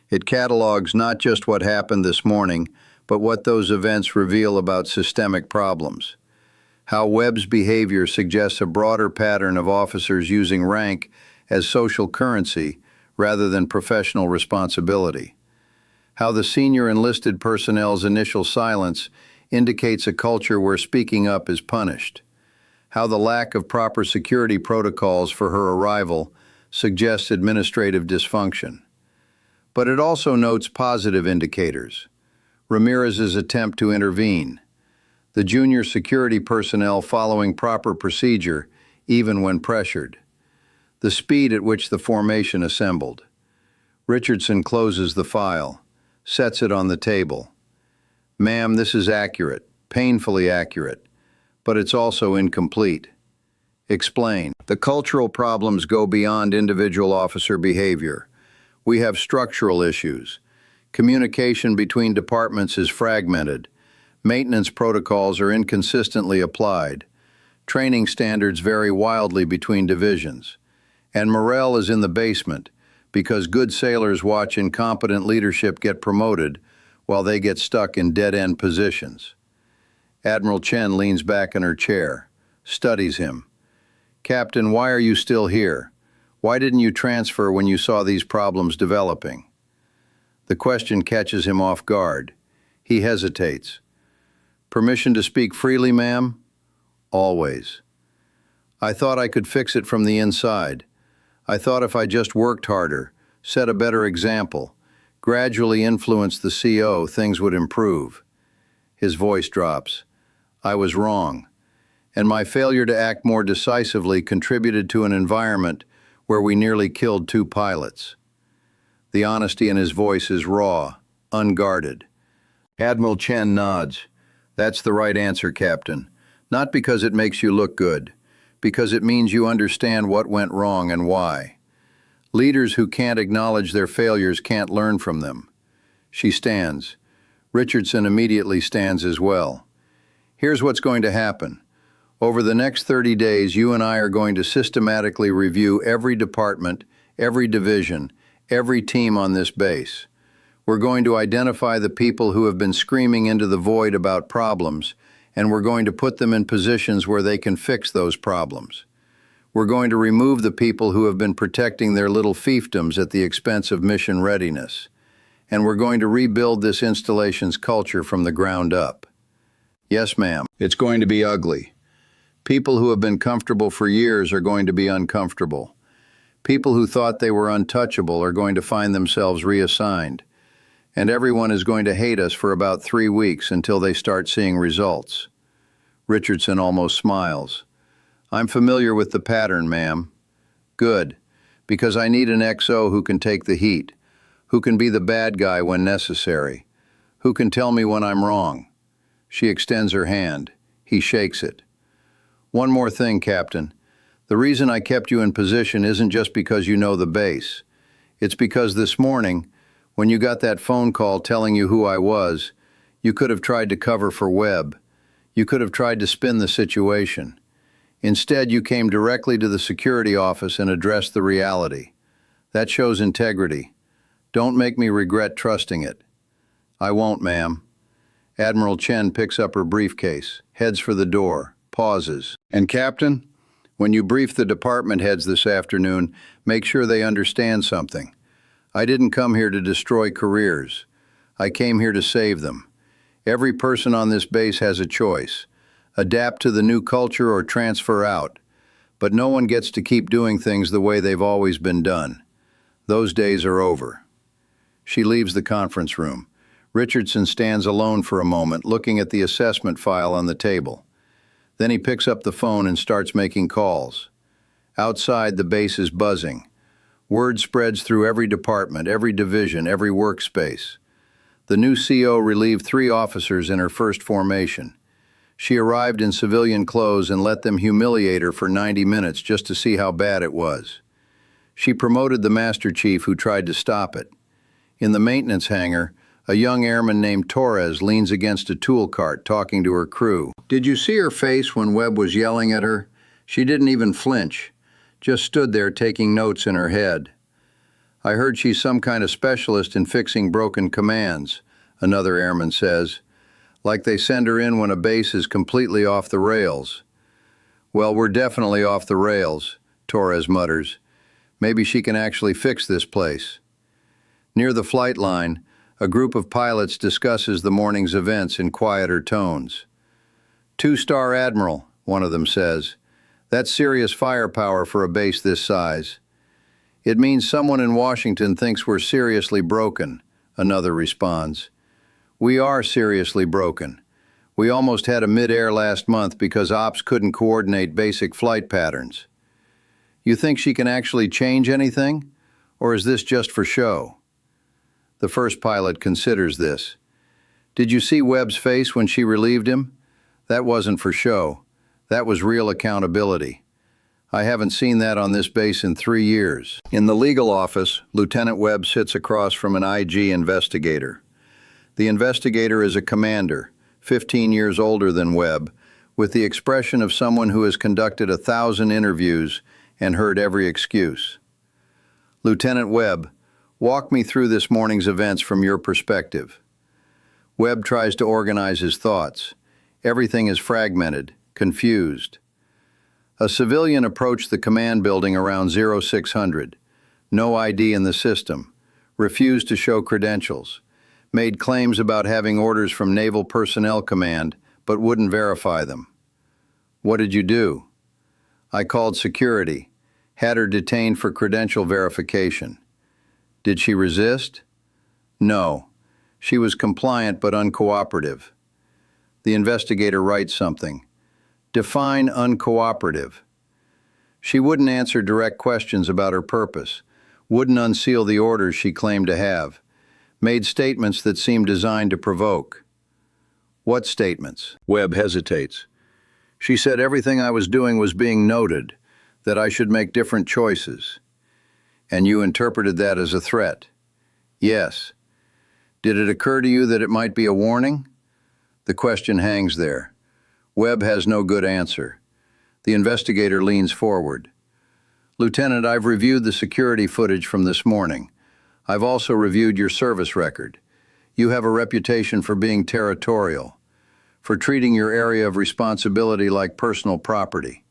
It catalogs not just what happened this morning, but what those events reveal about systemic problems. How Webb's behavior suggests a broader pattern of officers using rank as social currency rather than professional responsibility. How the senior enlisted personnel's initial silence indicates a culture where speaking up is punished. How the lack of proper security protocols for her arrival suggests administrative dysfunction. But it also notes positive indicators. Ramirez's attempt to intervene. The junior security personnel following proper procedure, even when pressured. The speed at which the formation assembled. Richardson closes the file, sets it on the table. Ma'am, this is accurate, painfully accurate, but it's also incomplete. Explain. The cultural problems go beyond individual officer behavior. We have structural issues. Communication between departments is fragmented. Maintenance protocols are inconsistently applied. Training standards vary wildly between divisions. And morale is in the basement because good sailors watch incompetent leadership get promoted while they get stuck in dead-end positions. Admiral Chen leans back in her chair, studies him. "Captain, why are you still here? Why didn't you transfer when you saw these problems developing?" The question catches him off guard. He hesitates. "Permission to speak freely, ma'am?" "Always." "I thought I could fix it from the inside. I thought if I just worked harder, set a better example, gradually influenced the CO, things would improve." His voice drops. "I was wrong. And my failure to act more decisively contributed to an environment where we nearly killed 2 pilots." The honesty in his voice is raw, unguarded. Admiral Chen nods. "That's the right answer, Captain. Not because it makes you look good, because it means you understand what went wrong and why. Leaders who can't acknowledge their failures can't learn from them." She stands. Richardson immediately stands as well. "Here's what's going to happen. Over the next 30 days, you and I are going to systematically review every department, every division, every team on this base. We're going to identify the people who have been screaming into the void about problems, and we're going to put them in positions where they can fix those problems. We're going to remove the people who have been protecting their little fiefdoms at the expense of mission readiness. And we're going to rebuild this installation's culture from the ground up." "Yes, ma'am. It's going to be ugly. People who have been comfortable for years are going to be uncomfortable. People who thought they were untouchable are going to find themselves reassigned. And everyone is going to hate us for about 3 weeks until they start seeing results." Richardson almost smiles. "I'm familiar with the pattern, ma'am." "Good, because I need an XO who can take the heat, who can be the bad guy when necessary, who can tell me when I'm wrong." She extends her hand. He shakes it. "One more thing, Captain. The reason I kept you in position isn't just because you know the base. It's because this morning, when you got that phone call telling you who I was, you could have tried to cover for Webb. You could have tried to spin the situation. Instead, you came directly to the security office and addressed the reality. That shows integrity. Don't make me regret trusting it." "I won't, ma'am." Admiral Chen picks up her briefcase, heads for the door, pauses. "And Captain, when you brief the department heads this afternoon, make sure they understand something. I didn't come here to destroy careers. I came here to save them. Every person on this base has a choice. Adapt to the new culture or transfer out. But no one gets to keep doing things the way they've always been done. Those days are over." She leaves the conference room. Richardson stands alone for a moment, looking at the assessment file on the table. Then he picks up the phone and starts making calls. Outside, the base is buzzing. Word spreads through every department, every division, every workspace. The new CO relieved 3 officers in her first formation. She arrived in civilian clothes and let them humiliate her for 90 minutes just to see how bad it was. She promoted the Master Chief who tried to stop it. In the maintenance hangar, a young airman named Torres leans against a tool cart talking to her crew. "Did you see her face when Webb was yelling at her? She didn't even flinch, just stood there taking notes in her head." "I heard she's some kind of specialist in fixing broken commands," another airman says. "Like they send her in when a base is completely off the rails." "Well, we're definitely off the rails," Torres mutters. "Maybe she can actually fix this place." Near the flight line, a group of pilots discusses the morning's events in quieter tones. "Two-star Admiral," one of them says. "That's serious firepower for a base this size." "It means someone in Washington thinks we're seriously broken," another responds. "We are seriously broken. We almost had a mid-air last month because ops couldn't coordinate basic flight patterns." "You think she can actually change anything? Or is this just for show?" The first pilot considers this. "Did you see Webb's face when she relieved him? That wasn't for show. That was real accountability. I haven't seen that on this base in 3 years." In the legal office, Lieutenant Webb sits across from an IG investigator. The investigator is a commander, 15 years older than Webb, with the expression of someone who has conducted 1,000 interviews and heard every excuse. Lieutenant Webb, walk me through this morning's events from your perspective. Webb tries to organize his thoughts. Everything is fragmented, confused. A civilian approached the command building around 0600. No ID in the system. Refused to show credentials. Made claims about having orders from Naval Personnel Command, but wouldn't verify them. What did you do? I called security. Had her detained for credential verification. Did she resist? No. She was compliant but uncooperative. The investigator writes something. Define uncooperative. She wouldn't answer direct questions about her purpose, wouldn't unseal the orders she claimed to have, made statements that seemed designed to provoke. What statements? Webb hesitates. She said everything I was doing was being noted, that I should make different choices. And you interpreted that as a threat? Yes. Did it occur to you that it might be a warning? The question hangs there. Webb has no good answer. The investigator leans forward. Lieutenant, I've reviewed the security footage from this morning. I've also reviewed your service record. You have a reputation for being territorial, for treating your area of responsibility like personal property.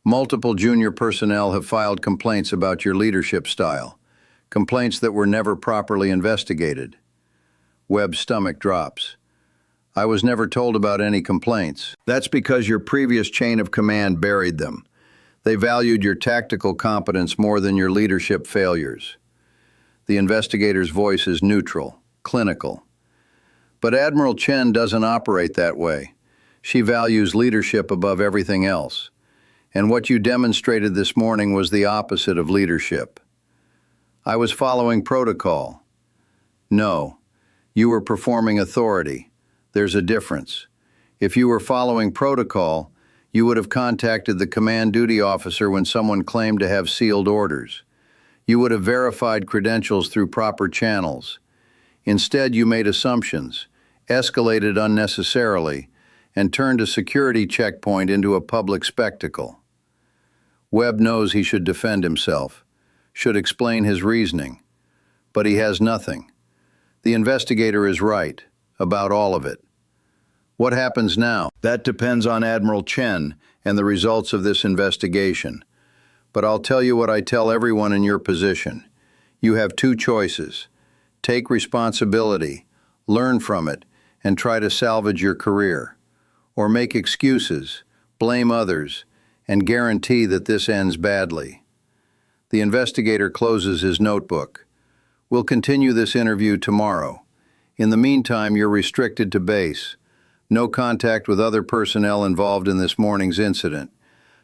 Multiple junior personnel have filed complaints about your leadership style, complaints that were never properly investigated. Webb's stomach drops. I was never told about any complaints. That's because your previous chain of command buried them. They valued your tactical competence more than your leadership failures. The investigator's voice is neutral, clinical. But Admiral Chen doesn't operate that way. She values leadership above everything else. And what you demonstrated this morning was the opposite of leadership. I was following protocol. No, you were performing authority. There's a difference. If you were following protocol, you would have contacted the command duty officer when someone claimed to have sealed orders. You would have verified credentials through proper channels. Instead, you made assumptions, escalated unnecessarily, and turned a security checkpoint into a public spectacle. Webb knows he should defend himself, should explain his reasoning, but he has nothing. The investigator is right about all of it. What happens now? That depends on Admiral Chen and the results of this investigation. But I'll tell you what I tell everyone in your position. You have two choices. Take responsibility, learn from it, and try to salvage your career. Or make excuses, blame others, and guarantee that this ends badly. The investigator closes his notebook. We'll continue this interview tomorrow. In the meantime, you're restricted to base. No contact with other personnel involved in this morning's incident.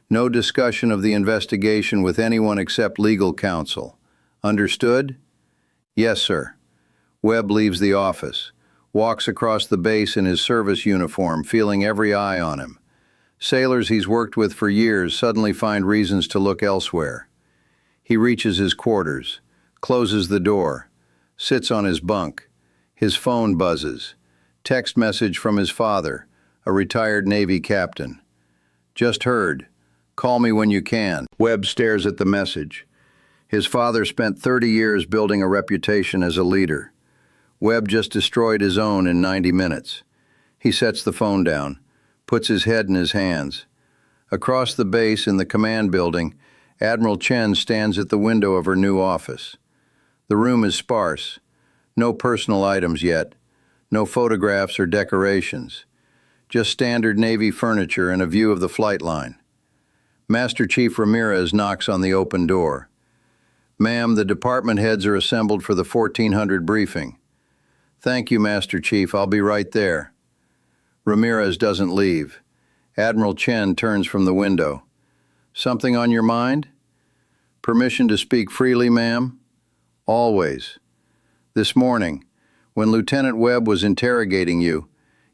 No discussion of the investigation with anyone except legal counsel. Understood? Yes, sir. Webb leaves the office, walks across the base in his service uniform, feeling every eye on him. Sailors he's worked with for years suddenly find reasons to look elsewhere. He reaches his quarters, closes the door, sits on his bunk. His phone buzzes. Text message from his father, a retired Navy captain. Just heard. Call me when you can. Webb stares at the message. His father spent 30 years building a reputation as a leader. Webb just destroyed his own in 90 minutes. He sets the phone down, puts his head in his hands. Across the base in the command building, Admiral Chen stands at the window of her new office. The room is sparse. No personal items yet. No photographs or decorations. Just standard Navy furniture and a view of the flight line. Master Chief Ramirez knocks on the open door. Ma'am, the department heads are assembled for the 1400 briefing. Thank you, Master Chief. I'll be right there. Ramirez doesn't leave. Admiral Chen turns from the window. Something on your mind? Permission to speak freely, ma'am? Always. This morning, when Lieutenant Webb was interrogating you,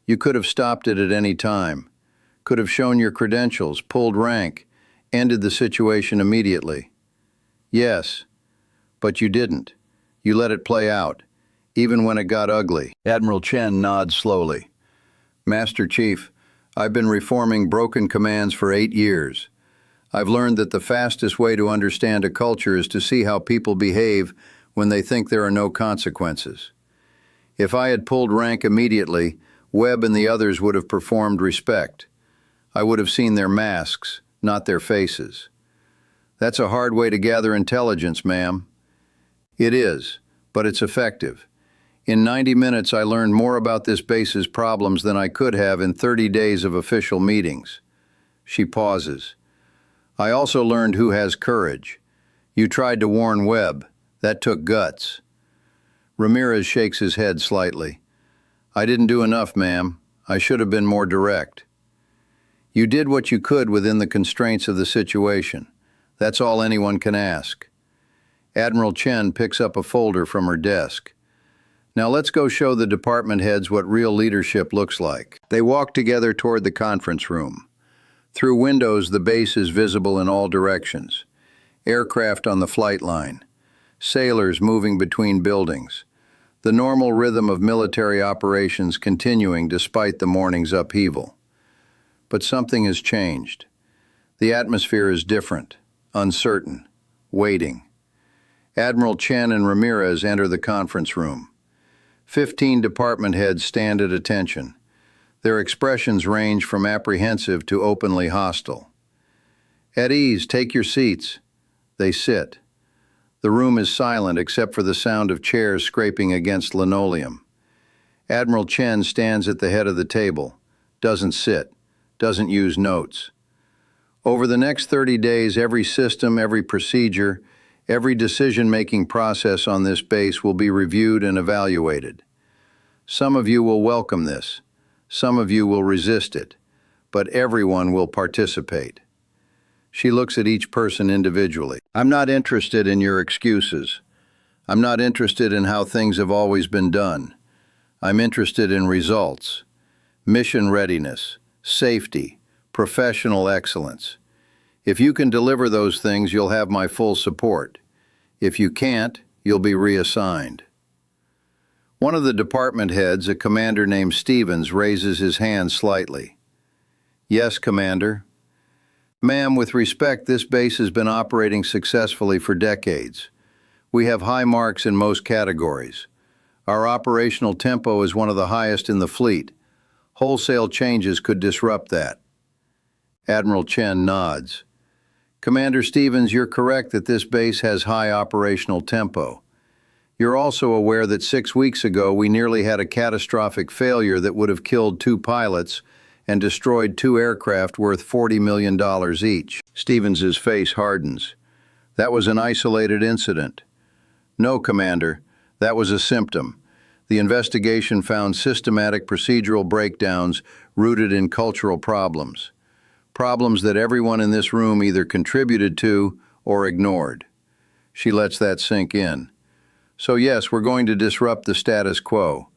you could have stopped it at any time, could have shown your credentials, pulled rank, ended the situation immediately. Yes, but you didn't. You let it play out, even when it got ugly. Admiral Chen nods slowly. Master Chief, I've been reforming broken commands for 8 years. I've learned that the fastest way to understand a culture is to see how people behave when they think there are no consequences. If I had pulled rank immediately, Webb and the others would have performed respect. I would have seen their masks, not their faces. That's a hard way to gather intelligence, ma'am. It is, but it's effective. In 90 minutes, I learned more about this base's problems than I could have in 30 days of official meetings. She pauses. I also learned who has courage. You tried to warn Webb. That took guts. Ramirez shakes his head slightly. I didn't do enough, ma'am. I should have been more direct. You did what you could within the constraints of the situation. That's all anyone can ask. Admiral Chen picks up a folder from her desk. Now let's go show the department heads what real leadership looks like. They walk together toward the conference room. Through windows, the base is visible in all directions. Aircraft on the flight line. Sailors moving between buildings. The normal rhythm of military operations continuing despite the morning's upheaval. But something has changed. The atmosphere is different, uncertain, waiting. Admiral Chen and Ramirez enter the conference room. 15 department heads stand at attention. Their expressions range from apprehensive to openly hostile. At ease, take your seats. They sit. The room is silent except for the sound of chairs scraping against linoleum. Admiral Chen stands at the head of the table, doesn't sit, doesn't use notes. Over the next 30 days, every system, every procedure, every decision-making process on this base will be reviewed and evaluated. Some of you will welcome this. Some of you will resist it. But everyone will participate. She looks at each person individually. I'm not interested in your excuses. I'm not interested in how things have always been done. I'm interested in results. Mission readiness, safety, professional excellence. If you can deliver those things, you'll have my full support. If you can't, you'll be reassigned. One of the department heads, a commander named Stevens, raises his hand slightly. Yes, Commander. Ma'am, with respect, this base has been operating successfully for decades. We have high marks in most categories. Our operational tempo is one of the highest in the fleet. Wholesale changes could disrupt that. Admiral Chen nods. Commander Stevens, you're correct that this base has high operational tempo. You're also aware that 6 weeks ago we nearly had a catastrophic failure that would have killed 2 pilots and destroyed 2 aircraft worth $40 million each. Stevens's face hardens. That was an isolated incident. No, Commander, that was a symptom. The investigation found systematic procedural breakdowns rooted in cultural problems. Problems that everyone in this room either contributed to or ignored. She lets that sink in. So yes, we're going to disrupt the status quo,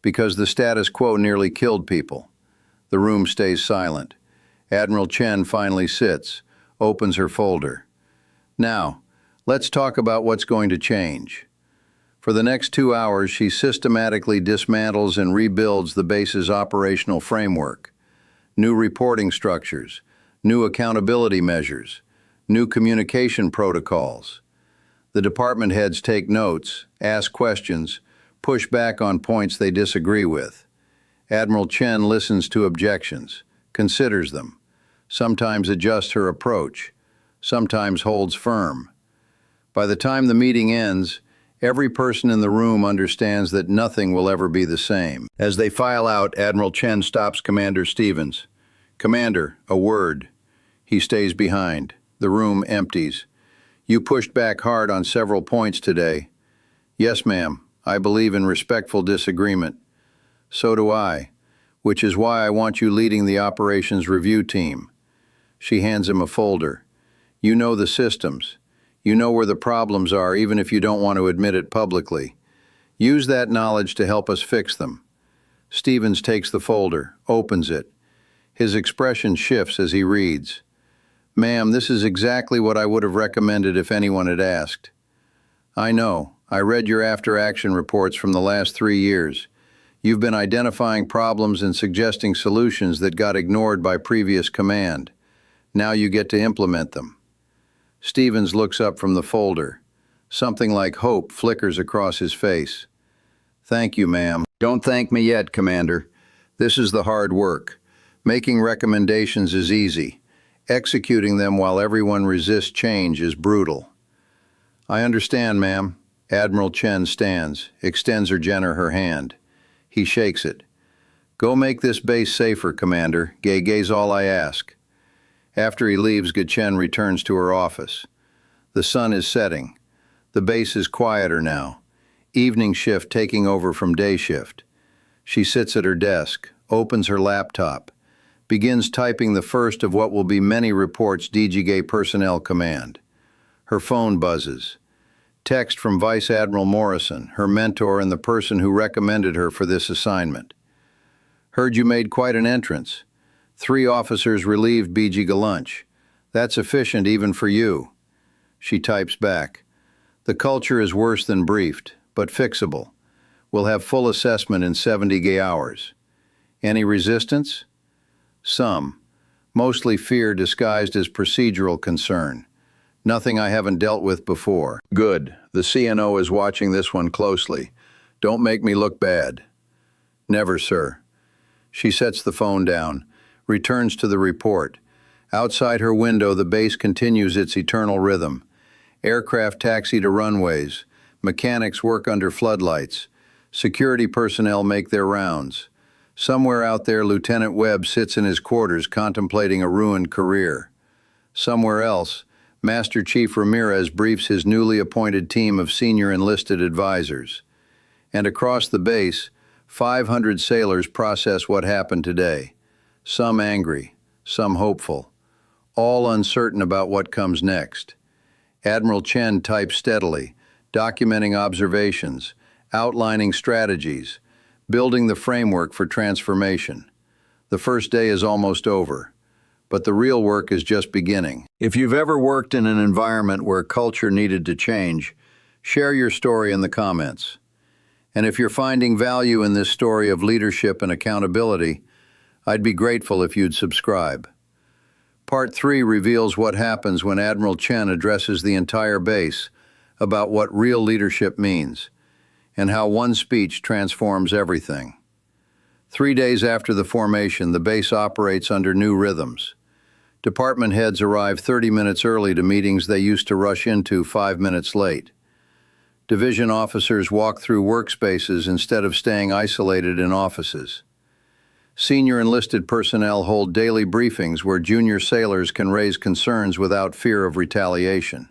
because the status quo nearly killed people. The room stays silent. Admiral Chen finally sits, opens her folder. Now, let's talk about what's going to change. For the next 2 hours, she systematically dismantles and rebuilds the base's operational framework. New reporting structures, new accountability measures, new communication protocols. The department heads take notes, ask questions, push back on points they disagree with. Admiral Chen listens to objections, considers them, sometimes adjusts her approach, sometimes holds firm. By the time the meeting ends, every person in the room understands that nothing will ever be the same. As they file out, Admiral Chen stops Commander Stevens. Commander, a word. He stays behind. The room empties. You pushed back hard on several points today. Yes, ma'am. I believe in respectful disagreement. So do I, which is why I want you leading the operations review team. She hands him a folder. You know the systems. You know where the problems are, even if you don't want to admit it publicly. Use that knowledge to help us fix them. Stevens takes the folder, opens it. His expression shifts as he reads. Ma'am, this is exactly what I would have recommended if anyone had asked. I know. I read your after-action reports from the last 3 years. You've been identifying problems and suggesting solutions that got ignored by previous command. Now you get to implement them. Stevens looks up from the folder. Something like hope flickers across his face. Thank you, ma'am. Don't thank me yet, Commander. This is the hard work. Making recommendations is easy. Executing them while everyone resists change is brutal. I understand, ma'am. Admiral Chen stands, extends her hand. He shakes it. Go make this base safer, Commander. Gay's all I ask. After he leaves, Chen returns to her office. The sun is setting. The base is quieter now. Evening shift taking over from day shift. She sits at her desk, opens her laptop, begins typing the first of what will be many reports DGA personnel command. Her phone buzzes. Text from Vice Admiral Morrison, her mentor and the person who recommended her for this assignment. Heard you made quite an entrance. 3 officers relieved BG lunch. That's efficient even for you. She types back. The culture is worse than briefed, but fixable. We'll have full assessment in 70 hours. Any resistance? Some. Mostly fear disguised as procedural concern. Nothing I haven't dealt with before. Good. The CNO is watching this one closely. Don't make me look bad. Never, sir. She sets the phone down, returns to the report. Outside her window, the base continues its eternal rhythm. Aircraft taxi to runways. Mechanics work under floodlights. Security personnel make their rounds. Somewhere out there, Lieutenant Webb sits in his quarters contemplating a ruined career. Somewhere else, Master Chief Ramirez briefs his newly appointed team of senior enlisted advisors. And across the base, 500 sailors process what happened today. Some angry, some hopeful, all uncertain about what comes next. Admiral Chen types steadily, documenting observations, outlining strategies, building the framework for transformation. The first day is almost over, but the real work is just beginning. If you've ever worked in an environment where culture needed to change, share your story in the comments. And if you're finding value in this story of leadership and accountability, I'd be grateful if you'd subscribe. Part 3 reveals what happens when Admiral Chen addresses the entire base about what real leadership means, and how one speech transforms everything. 3 days after the formation, the base operates under new rhythms. Department heads arrive 30 minutes early to meetings they used to rush into 5 minutes late. Division officers walk through workspaces instead of staying isolated in offices. Senior enlisted personnel hold daily briefings where junior sailors can raise concerns without fear of retaliation.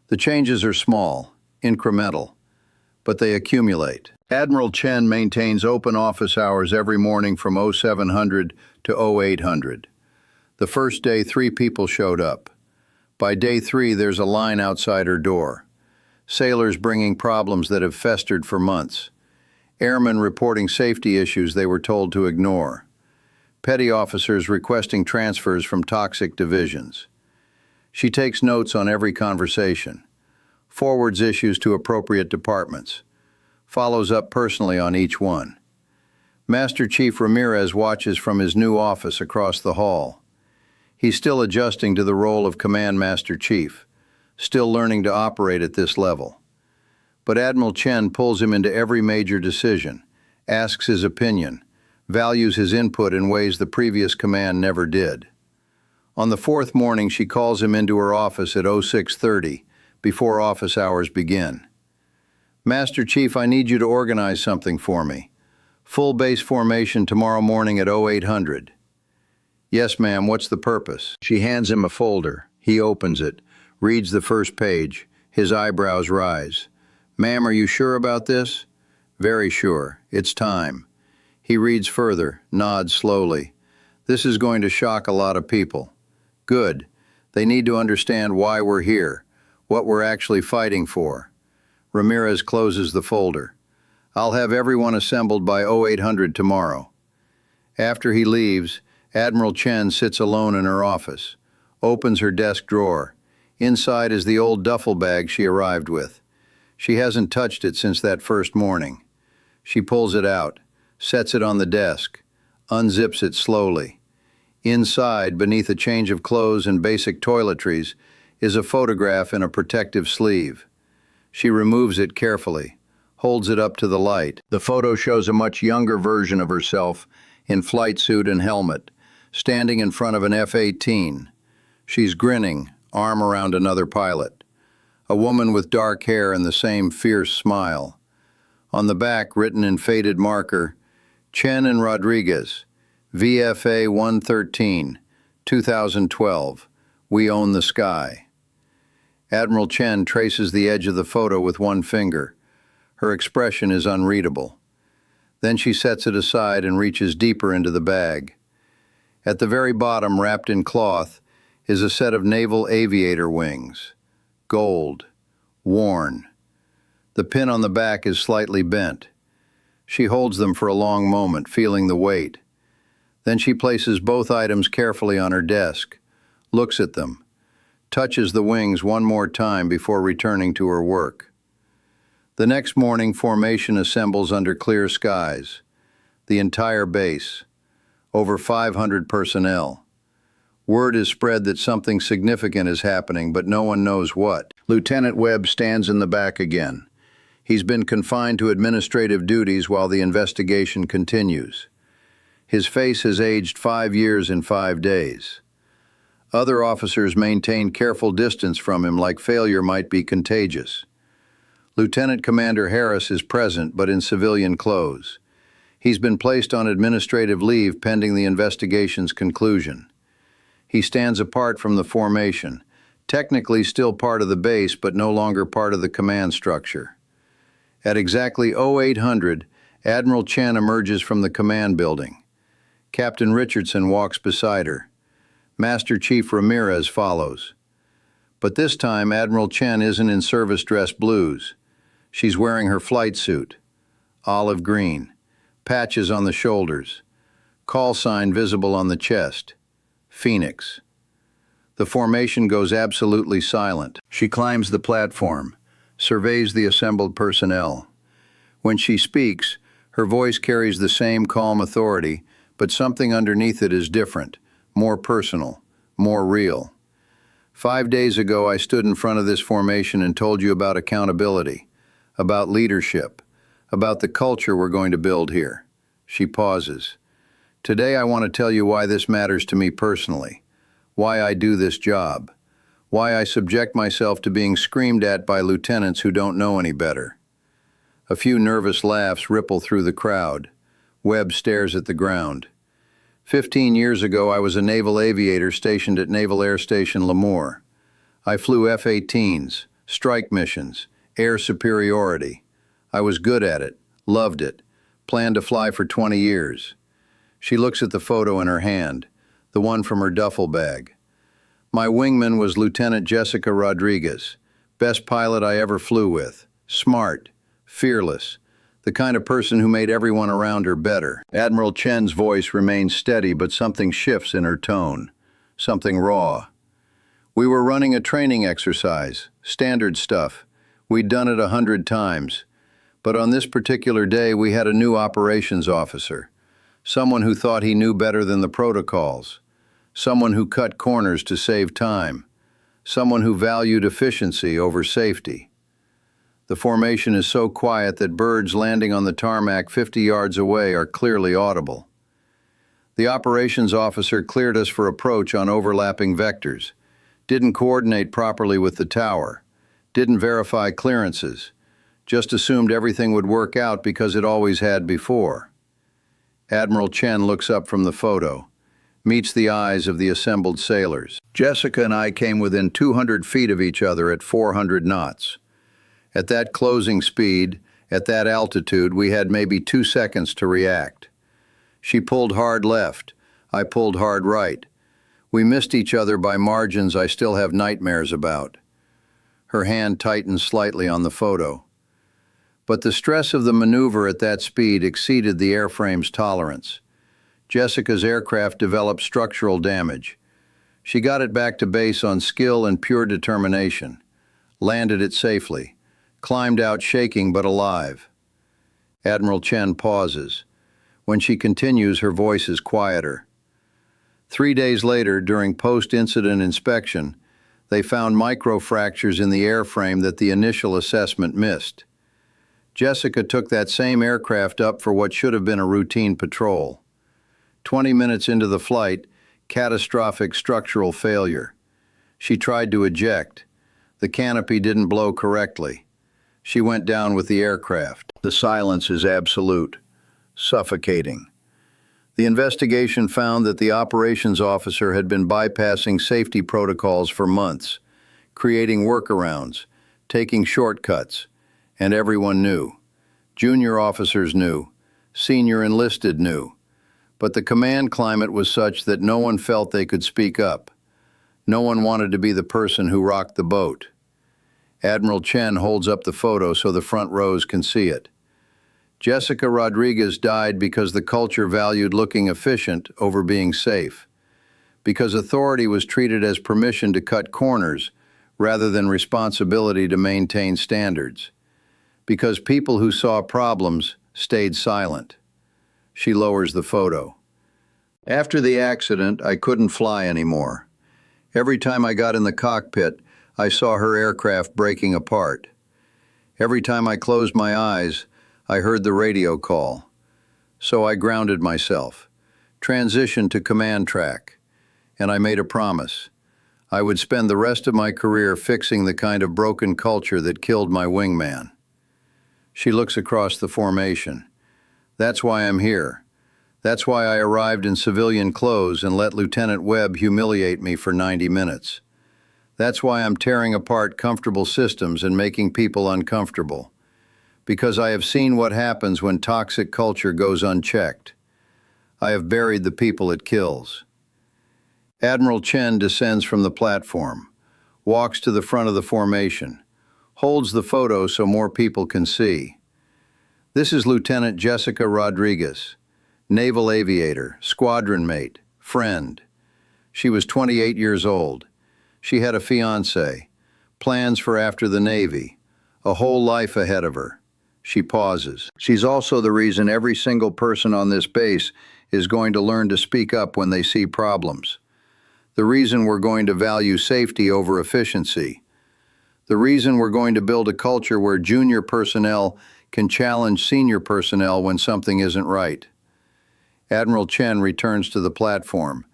The changes are small, incremental, but they accumulate. Admiral Chen maintains open office hours every morning from 0700 to 0800. The first day, 3 people showed up. By day 3, there's a line outside her door. Sailors bringing problems that have festered for months. Airmen reporting safety issues they were told to ignore. Petty officers requesting transfers from toxic divisions. She takes notes on every conversation, forwards issues to appropriate departments, follows up personally on each one. Master Chief Ramirez watches from his new office across the hall. He's still adjusting to the role of Command Master Chief, still learning to operate at this level. But Admiral Chen pulls him into every major decision, asks his opinion, values his input in ways the previous command never did. On the 4th morning, she calls him into her office at 0630, before office hours begin. Master Chief, I need you to organize something for me. Full base formation tomorrow morning at 0800. Yes, ma'am, what's the purpose? She hands him a folder. He opens it, reads the first page. His eyebrows rise. Ma'am, are you sure about this? Very sure. It's time. He reads further, nods slowly. This is going to shock a lot of people. Good. They need to understand why we're here, what we're actually fighting for. Ramirez closes the folder. I'll have everyone assembled by 0800 tomorrow. After he leaves, Admiral Chen sits alone in her office, opens her desk drawer. Inside is the old duffel bag she arrived with. She hasn't touched it since that first morning. She pulls it out, sets it on the desk, unzips it slowly. Inside, beneath a change of clothes and basic toiletries, is a photograph in a protective sleeve. She removes it carefully, holds it up to the light. The photo shows a much younger version of herself in flight suit and helmet, standing in front of an F-18. She's grinning, arm around another pilot. A woman with dark hair and the same fierce smile. On the back, written in faded marker, Chen and Rodriguez, VFA 113, 2012, We Own the Sky. Admiral Chen traces the edge of the photo with one finger. Her expression is unreadable. Then she sets it aside and reaches deeper into the bag. At the very bottom, wrapped in cloth, is a set of naval aviator wings. Gold. Worn. The pin on the back is slightly bent. She holds them for a long moment, feeling the weight. Then she places both items carefully on her desk, looks at them, touches the wings one more time before returning to her work. The next morning, formation assembles under clear skies. The entire base. Over 500 personnel. Word is spread that something significant is happening, but no one knows what. Lieutenant Webb stands in the back again. He's been confined to administrative duties while the investigation continues. His face has aged 5 years in 5 days. Other officers maintain careful distance from him, like failure might be contagious. Lieutenant Commander Harris is present, but in civilian clothes. He's been placed on administrative leave pending the investigation's conclusion. He stands apart from the formation, technically still part of the base, but no longer part of the command structure. At exactly 0800, Admiral Chen emerges from the command building. Captain Richardson walks beside her. Master Chief Ramirez follows. But this time, Admiral Chen isn't in service dress blues. She's wearing her flight suit. Olive green. Patches on the shoulders. Call sign visible on the chest. Phoenix. The formation goes absolutely silent. She climbs the platform, surveys the assembled personnel. When she speaks, her voice carries the same calm authority, but something underneath it is different, more personal, more real. 5 days ago, I stood in front of this formation and told you about accountability, about leadership, about the culture we're going to build here. She pauses. Today, I want to tell you why this matters to me personally, why I do this job, why I subject myself to being screamed at by lieutenants who don't know any better. A few nervous laughs ripple through the crowd. Webb stares at the ground. 15 years ago, I was a naval aviator stationed at Naval Air Station Lemoore. I flew F-18s, strike missions, air superiority. I was good at it, loved it, planned to fly for 20 years. She looks at the photo in her hand, the one from her duffel bag. My wingman was Lieutenant Jessica Rodriguez, best pilot I ever flew with, smart, fearless, the kind of person who made everyone around her better. Admiral Chen's voice remains steady, but something shifts in her tone, something raw. We were running a training exercise, standard stuff. We'd done it 100 times. But on this particular day, we had a new operations officer, someone who thought he knew better than the protocols, someone who cut corners to save time, someone who valued efficiency over safety. The formation is so quiet that birds landing on the tarmac 50 yards away are clearly audible. The operations officer cleared us for approach on overlapping vectors, didn't coordinate properly with the tower, didn't verify clearances, just assumed everything would work out because it always had before. Admiral Chen looks up from the photo, meets the eyes of the assembled sailors. Jessica and I came within 200 feet of each other at 400 knots. At that closing speed, at that altitude, we had maybe 2 seconds to react. She pulled hard left, I pulled hard right. We missed each other by margins I still have nightmares about. Her hand tightened slightly on the photo. But the stress of the maneuver at that speed exceeded the airframe's tolerance. Jessica's aircraft developed structural damage. She got it back to base on skill and pure determination, landed it safely, climbed out shaking but alive. Admiral Chen pauses. When she continues, her voice is quieter. 3 days later, during post-incident inspection, they found microfractures in the airframe that the initial assessment missed. Jessica took that same aircraft up for what should have been a routine patrol. 20 minutes into the flight, catastrophic structural failure. She tried to eject. The canopy didn't blow correctly. She went down with the aircraft. The silence is absolute, suffocating. The investigation found that the operations officer had been bypassing safety protocols for months, creating workarounds, taking shortcuts, and everyone knew. Junior officers knew. Senior enlisted knew. But the command climate was such that no one felt they could speak up. No one wanted to be the person who rocked the boat. Admiral Chen holds up the photo so the front rows can see it. Jessica Rodriguez died because the culture valued looking efficient over being safe, because authority was treated as permission to cut corners rather than responsibility to maintain standards, because people who saw problems stayed silent. She lowers the photo. After the accident, I couldn't fly anymore. Every time I got in the cockpit, I saw her aircraft breaking apart. Every time I closed my eyes, I heard the radio call. So I grounded myself, transitioned to command track, and I made a promise. I would spend the rest of my career fixing the kind of broken culture that killed my wingman. She looks across the formation. That's why I'm here. That's why I arrived in civilian clothes and let Lieutenant Webb humiliate me for 90 minutes. That's why I'm tearing apart comfortable systems and making people uncomfortable. Because I have seen what happens when toxic culture goes unchecked. I have buried the people it kills. Admiral Chen descends from the platform, walks to the front of the formation, holds the photo so more people can see. This is Lieutenant Jessica Rodriguez, naval aviator, squadron mate, friend. She was 28 years old. She had a fiancé, plans for after the Navy, a whole life ahead of her. She pauses. She's also the reason every single person on this base is going to learn to speak up when they see problems. The reason we're going to value safety over efficiency. The reason we're going to build a culture where junior personnel can challenge senior personnel when something isn't right. Admiral Chen returns to the platform,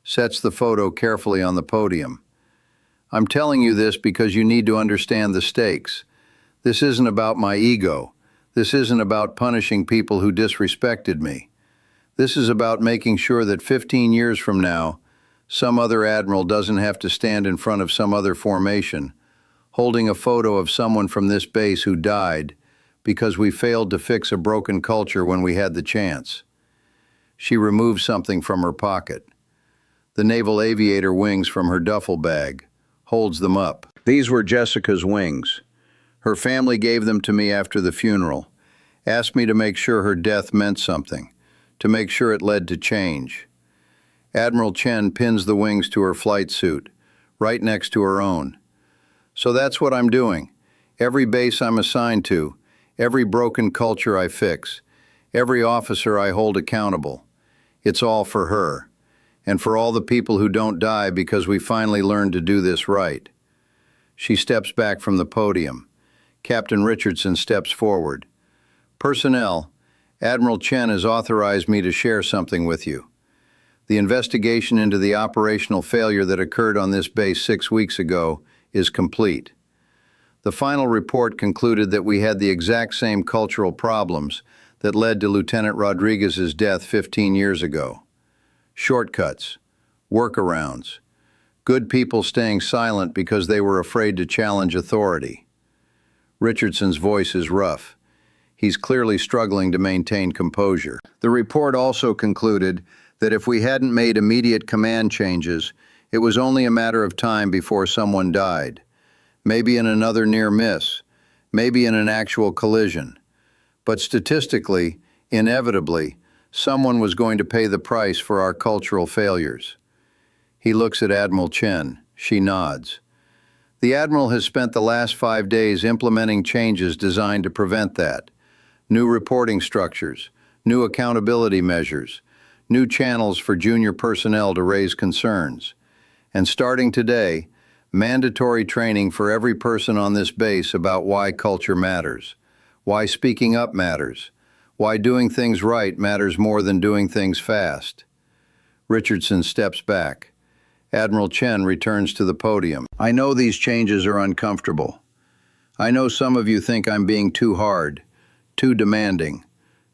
sets the photo carefully on the podium. I'm telling you this because you need to understand the stakes. This isn't about my ego. This isn't about punishing people who disrespected me. This is about making sure that 15 years from now, some other admiral doesn't have to stand in front of some other formation, holding a photo of someone from this base who died because we failed to fix a broken culture when we had the chance. She removes something from her pocket. The naval aviator wings from her duffel bag, holds them up. These were Jessica's wings. Her family gave them to me after the funeral, asked me to make sure her death meant something, to make sure it led to change. Admiral Chen pins the wings to her flight suit, right next to her own. So that's what I'm doing. Every base I'm assigned to, every broken culture I fix, every officer I hold accountable, it's all for her, and for all the people who don't die because we finally learned to do this right. She steps back from the podium. Captain Richardson steps forward. Personnel, Admiral Chen has authorized me to share something with you. The investigation into the operational failure that occurred on this base 6 weeks ago is complete. The final report concluded that we had the exact same cultural problems that led to Lieutenant Rodriguez's death 15 years ago. Shortcuts, workarounds, good people staying silent because they were afraid to challenge authority. Richardson's voice is rough. He's clearly struggling to maintain composure. The report also concluded that if we hadn't made immediate command changes, it was only a matter of time before someone died. Maybe in another near miss, maybe in an actual collision. But statistically, inevitably, someone was going to pay the price for our cultural failures. He looks at Admiral Chen. She nods. The Admiral has spent the last 5 days implementing changes designed to prevent that. New reporting structures, new accountability measures, new channels for junior personnel to raise concerns. And starting today, mandatory training for every person on this base about why culture matters, why speaking up matters, why doing things right matters more than doing things fast. Richardson steps back. Admiral Chen returns to the podium. I know these changes are uncomfortable. I know some of you think I'm being too hard, too demanding,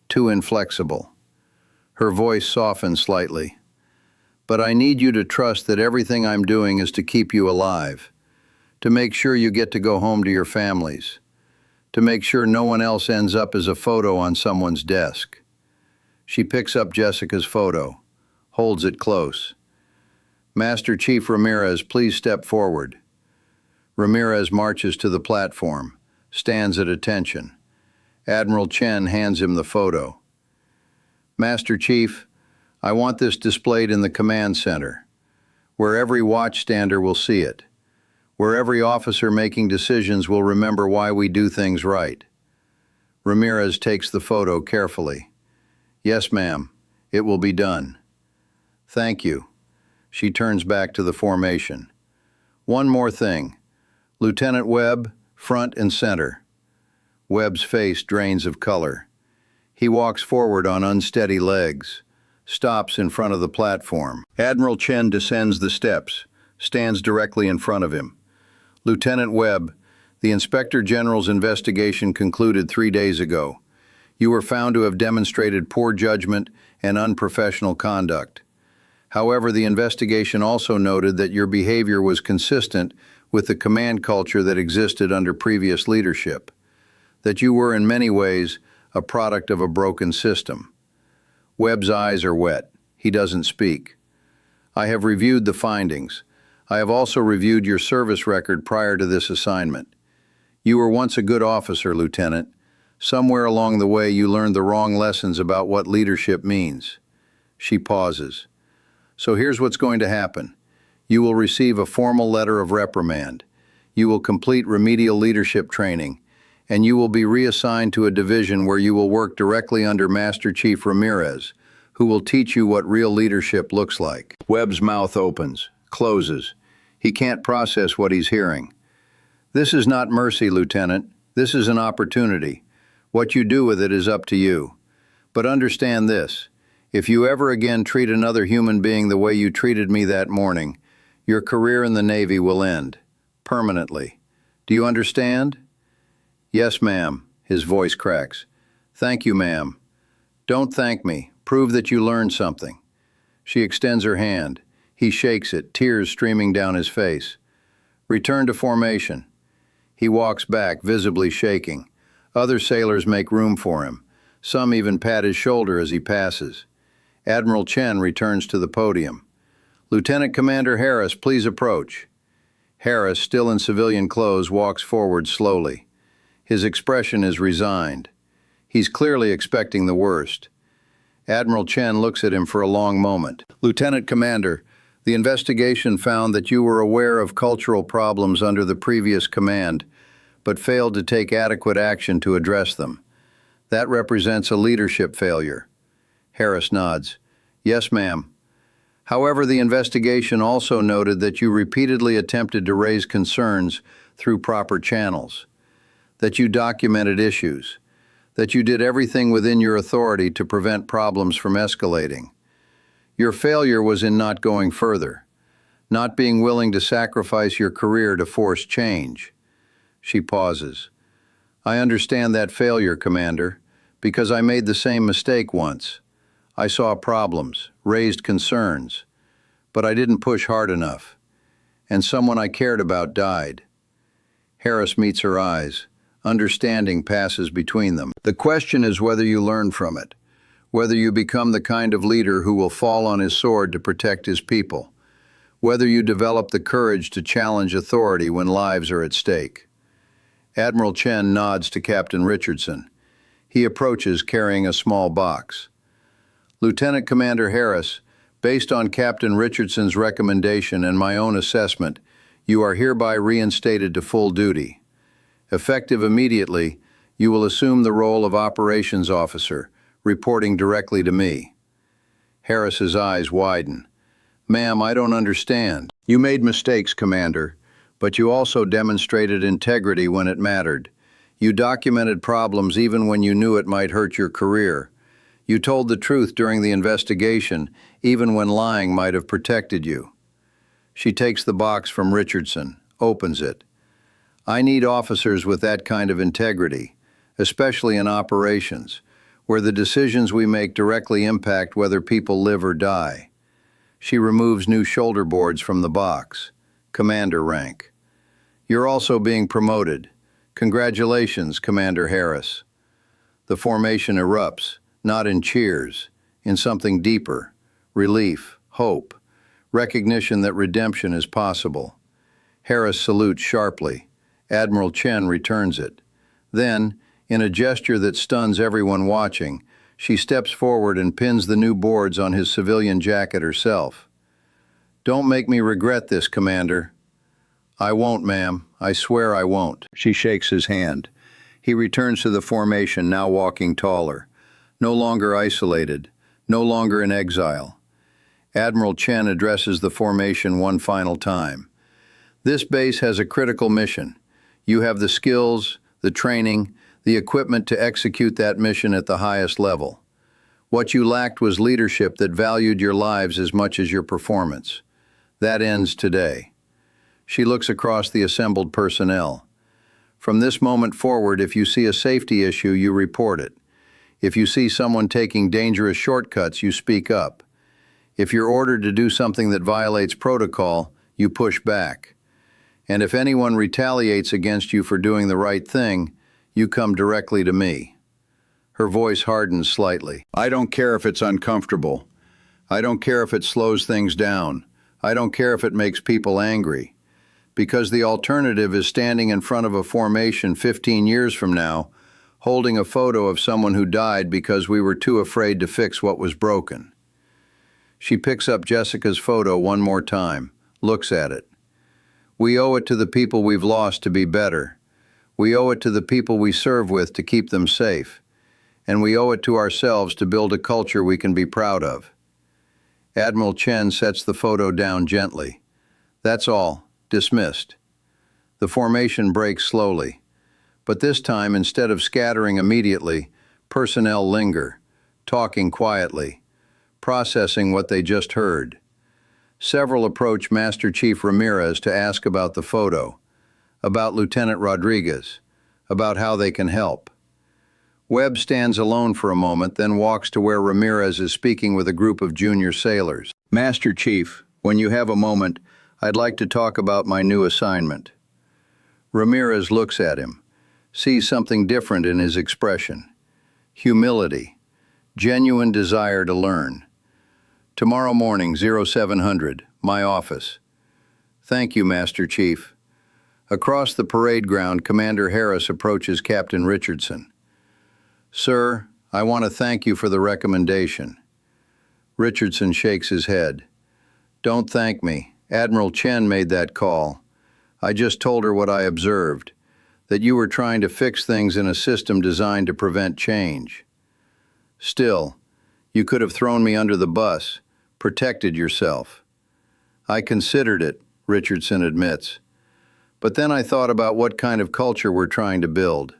too inflexible. Her voice softens slightly. But I need you to trust that everything I'm doing is to keep you alive, to make sure you get to go home to your families, to make sure no one else ends up as a photo on someone's desk. She picks up Jessica's photo, holds it close. Master Chief Ramirez, please step forward. Ramirez marches to the platform, stands at attention. Admiral Chen hands him the photo. Master Chief, I want this displayed in the command center, where every watchstander will see it, where every officer making decisions will remember why we do things right. Ramirez takes the photo carefully. Yes, ma'am, it will be done. Thank you. She turns back to the formation. One more thing. Lieutenant Webb, front and center. Webb's face drains of color. He walks forward on unsteady legs, stops in front of the platform. Admiral Chen descends the steps, stands directly in front of him. Lieutenant Webb, the Inspector General's investigation concluded 3 days ago. You were found to have demonstrated poor judgment and unprofessional conduct. However, the investigation also noted that your behavior was consistent with the command culture that existed under previous leadership, that you were in many ways a product of a broken system. Webb's eyes are wet. He doesn't speak. I have reviewed the findings. I have also reviewed your service record prior to this assignment. You were once a good officer, Lieutenant. Somewhere along the way you learned the wrong lessons about what leadership means. She pauses. So here's what's going to happen. You will receive a formal letter of reprimand. You will complete remedial leadership training, and you will be reassigned to a division where you will work directly under Master Chief Ramirez, who will teach you what real leadership looks like. Webb's mouth opens, closes. He can't process what he's hearing. This is not mercy, Lieutenant. This is an opportunity. What you do with it is up to you. But understand this. If you ever again treat another human being the way you treated me that morning, your career in the Navy will end. Permanently. Do you understand? Yes, ma'am. His voice cracks. Thank you, ma'am. Don't thank me. Prove that you learned something. She extends her hand. He shakes it, tears streaming down his face. Return to formation. He walks back, visibly shaking. Other sailors make room for him. Some even pat his shoulder as he passes. Admiral Chen returns to the podium. Lieutenant Commander Harris, please approach. Harris, still in civilian clothes, walks forward slowly. His expression is resigned. He's clearly expecting the worst. Admiral Chen looks at him for a long moment. Lieutenant Commander, the investigation found that you were aware of cultural problems under the previous command, but failed to take adequate action to address them. That represents a leadership failure. Harris nods. Yes, ma'am. However, the investigation also noted that you repeatedly attempted to raise concerns through proper channels, that you documented issues, that you did everything within your authority to prevent problems from escalating. Your failure was in not going further, not being willing to sacrifice your career to force change. She pauses. I understand that failure, Commander, because I made the same mistake once. I saw problems, raised concerns, but I didn't push hard enough, and someone I cared about died. Harris meets her eyes. Understanding passes between them. The question is whether you learn from it, whether you become the kind of leader who will fall on his sword to protect his people, whether you develop the courage to challenge authority when lives are at stake. Admiral Chen nods to Captain Richardson. He approaches carrying a small box. Lieutenant Commander Harris, based on Captain Richardson's recommendation and my own assessment, you are hereby reinstated to full duty. Effective immediately, you will assume the role of Operations Officer, reporting directly to me. Harris's eyes widen. Ma'am, I don't understand. You made mistakes, Commander, but you also demonstrated integrity when it mattered. You documented problems even when you knew it might hurt your career. You told the truth during the investigation, even when lying might have protected you. She takes the box from Richardson, opens it. I need officers with that kind of integrity, especially in operations, where the decisions we make directly impact whether people live or die. She removes new shoulder boards from the box. Commander rank. You're also being promoted. Congratulations, Commander Harris. The formation erupts, not in cheers, in something deeper. Relief, hope, recognition that redemption is possible. Harris salutes sharply. Admiral Chen returns it. Then, in a gesture that stuns everyone watching, she steps forward and pins the new boards on his civilian jacket herself. Don't make me regret this, Commander. I won't, ma'am. I swear I won't. She shakes his hand. He returns to the formation, now walking taller. No longer isolated, no longer in exile. Admiral Chen addresses the formation one final time. This base has a critical mission. You have the skills, the training, the equipment to execute that mission at the highest level. What you lacked was leadership that valued your lives as much as your performance. That ends today. She looks across the assembled personnel. From this moment forward, if you see a safety issue, you report it. If you see someone taking dangerous shortcuts, you speak up. If you're ordered to do something that violates protocol, you push back. And if anyone retaliates against you for doing the right thing, you come directly to me. Her voice hardens slightly. I don't care if it's uncomfortable. I don't care if it slows things down. I don't care if it makes people angry. Because the alternative is standing in front of a formation 15 years from now, holding a photo of someone who died because we were too afraid to fix what was broken. She picks up Jessica's photo one more time, looks at it. We owe it to the people we've lost to be better. We owe it to the people we serve with to keep them safe. And we owe it to ourselves to build a culture we can be proud of. Admiral Chen sets the photo down gently. That's all. Dismissed. The formation breaks slowly. But this time, instead of scattering immediately, personnel linger, talking quietly, processing what they just heard. Several approach Master Chief Ramirez to ask about the photo, about Lieutenant Rodriguez, about how they can help. Webb stands alone for a moment, then walks to where Ramirez is speaking with a group of junior sailors. Master Chief, when you have a moment, I'd like to talk about my new assignment. Ramirez looks at him, sees something different in his expression. Humility, genuine desire to learn. Tomorrow morning, 0700, my office. Thank you, Master Chief. Across the parade ground, Commander Harris approaches Captain Richardson. Sir, I want to thank you for the recommendation. Richardson shakes his head. Don't thank me. Admiral Chen made that call. I just told her what I observed, that you were trying to fix things in a system designed to prevent change. Still, you could have thrown me under the bus, protected yourself. I considered it, Richardson admits. But then I thought about what kind of culture we're trying to build.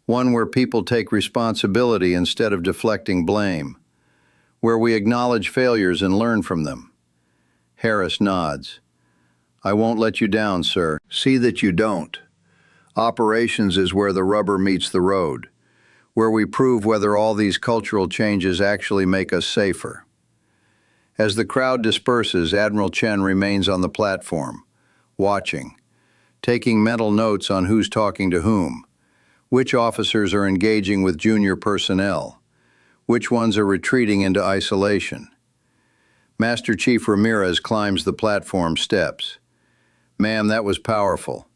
One where people take responsibility instead of deflecting blame, where we acknowledge failures and learn from them. Harris nods. I won't let you down, sir. See that you don't. Operations is where the rubber meets the road, where we prove whether all these cultural changes actually make us safer. As the crowd disperses, Admiral Chen remains on the platform, watching, taking mental notes on who's talking to whom, which officers are engaging with junior personnel, which ones are retreating into isolation. Master Chief Ramirez climbs the platform steps. Ma'am, that was powerful.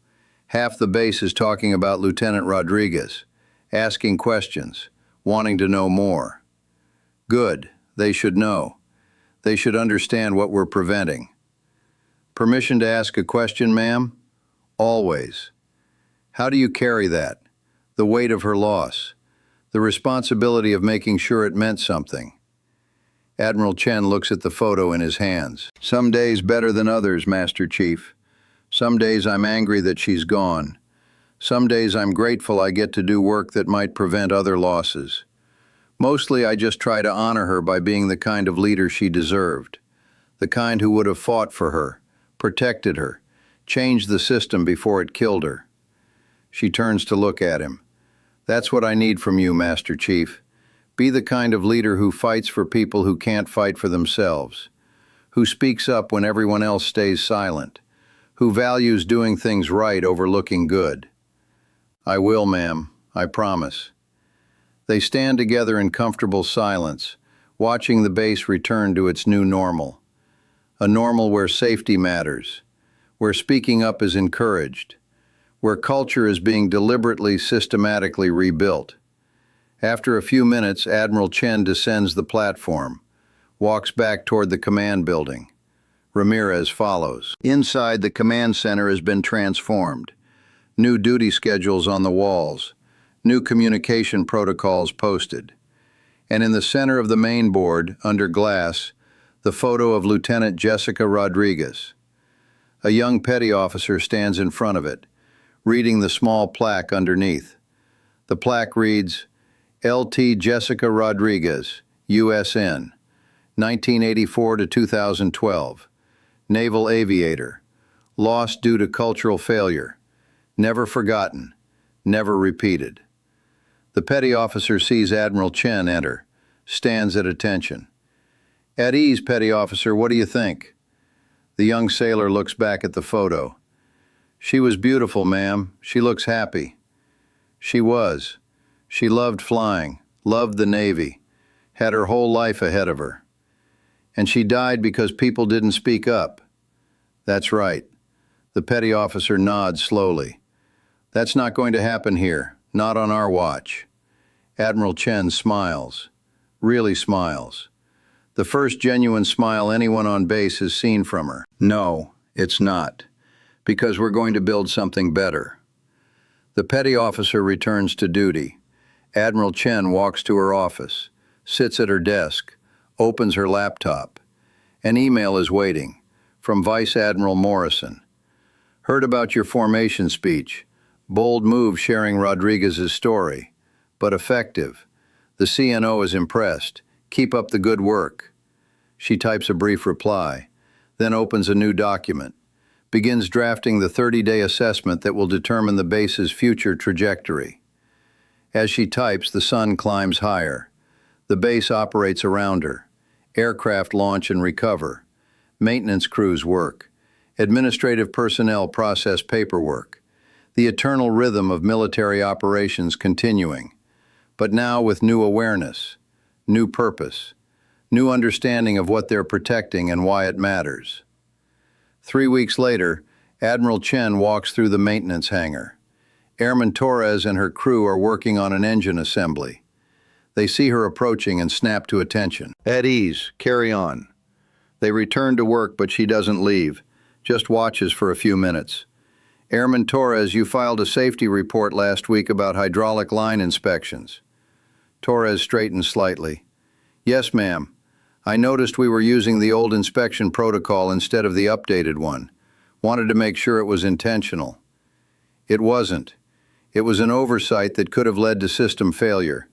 Half the base is talking about Lieutenant Rodriguez, asking questions, wanting to know more. Good, they should know. They should understand what we're preventing. Permission to ask a question, ma'am? Always. How do you carry that? The weight of her loss, the responsibility of making sure it meant something. Admiral Chen looks at the photo in his hands. Some days better than others, Master Chief. Some days I'm angry that she's gone. Some days I'm grateful I get to do work that might prevent other losses. Mostly I just try to honor her by being the kind of leader she deserved. The kind who would have fought for her, protected her, changed the system before it killed her. She turns to look at him. That's what I need from you, Master Chief. Be the kind of leader who fights for people who can't fight for themselves, who speaks up when everyone else stays silent, who values doing things right over looking good. I will, ma'am. I promise. They stand together in comfortable silence, watching the base return to its new normal. A normal where safety matters, where speaking up is encouraged, where culture is being deliberately, systematically rebuilt. After a few minutes, Admiral Chen descends the platform, walks back toward the command building. Ramirez follows. Inside, the command center has been transformed. New duty schedules on the walls, new communication protocols posted. And in the center of the main board, under glass, the photo of Lieutenant Jessica Rodriguez. A young petty officer stands in front of it, reading the small plaque underneath. The plaque reads, Lt. Jessica Rodriguez, USN, 1984 to 2012, Naval Aviator, lost due to cultural failure, never forgotten, never repeated. The petty officer sees Admiral Chen enter, stands at attention. At ease, petty officer, what do you think? The young sailor looks back at the photo. She was beautiful, ma'am. She looks happy. She was. She loved flying, loved the Navy, had her whole life ahead of her. And she died because people didn't speak up. That's right. The petty officer nods slowly. That's not going to happen here, not on our watch. Admiral Chen smiles, really smiles. The first genuine smile anyone on base has seen from her. No, it's not, because we're going to build something better. The petty officer returns to duty. Admiral Chen walks to her office, sits at her desk, opens her laptop. An email is waiting, from Vice Admiral Morrison. Heard about your formation speech. Bold move sharing Rodriguez's story, but effective. The CNO is impressed. Keep up the good work. She types a brief reply, then opens a new document, begins drafting the 30-day assessment that will determine the base's future trajectory. As she types, the sun climbs higher. The base operates around her. Aircraft launch and recover. Maintenance crews work. Administrative personnel process paperwork. The eternal rhythm of military operations continuing, but now with new awareness, new purpose, new understanding of what they're protecting and why it matters. 3 weeks later, Admiral Chen walks through the maintenance hangar. Airman Torres and her crew are working on an engine assembly. They see her approaching and snap to attention. At ease, carry on. They return to work, but she doesn't leave, just watches for a few minutes. Airman Torres, you filed a safety report last week about hydraulic line inspections. Torres straightens slightly. Yes, ma'am. I noticed we were using the old inspection protocol instead of the updated one. Wanted to make sure it was intentional. It wasn't. It was an oversight that could have led to system failure.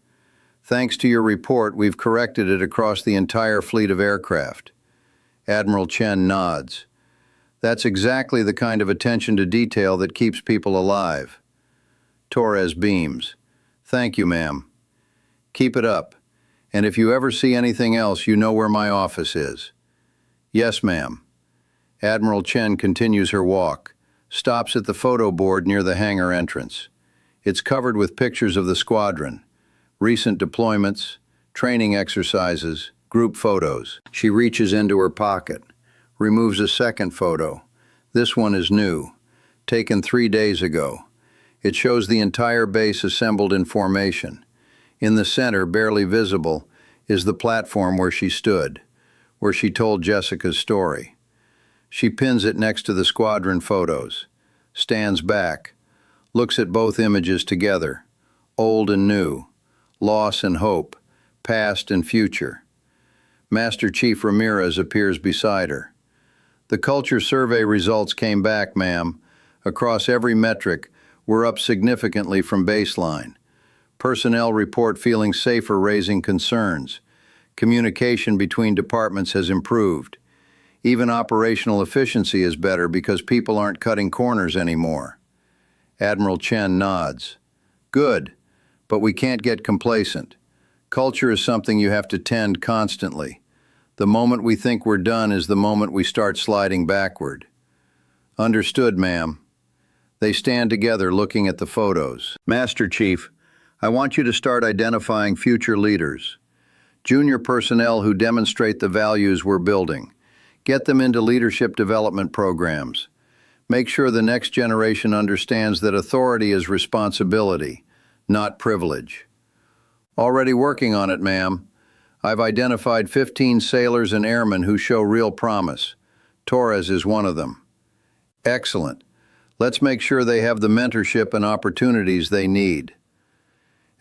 Thanks to your report, we've corrected it across the entire fleet of aircraft. Admiral Chen nods. That's exactly the kind of attention to detail that keeps people alive. Torres beams. Thank you, ma'am. Keep it up. And if you ever see anything else, you know where my office is. Yes, ma'am. Admiral Chen continues her walk, stops at the photo board near the hangar entrance. It's covered with pictures of the squadron, recent deployments, training exercises, group photos. She reaches into her pocket, removes a second photo. This one is new, taken 3 days ago. It shows the entire base assembled in formation. In the center, barely visible, is the platform where she stood, where she told Jessica's story. She pins it next to the squadron photos, stands back, looks at both images together, old and new, loss and hope, past and future. Master Chief Ramirez appears beside her. The culture survey results came back, ma'am. Across every metric, we're up significantly from baseline. Personnel report feeling safer, raising concerns. Communication between departments has improved. Even operational efficiency is better because people aren't cutting corners anymore. Admiral Chen nods. Good, but we can't get complacent. Culture is something you have to tend constantly. The moment we think we're done is the moment we start sliding backward. Understood, ma'am. They stand together looking at the photos. Master Chief, I want you to start identifying future leaders. Junior personnel who demonstrate the values we're building. Get them into leadership development programs. Make sure the next generation understands that authority is responsibility, not privilege. Already working on it, ma'am. I've identified 15 sailors and airmen who show real promise. Torres is one of them. Excellent. Let's make sure they have the mentorship and opportunities they need.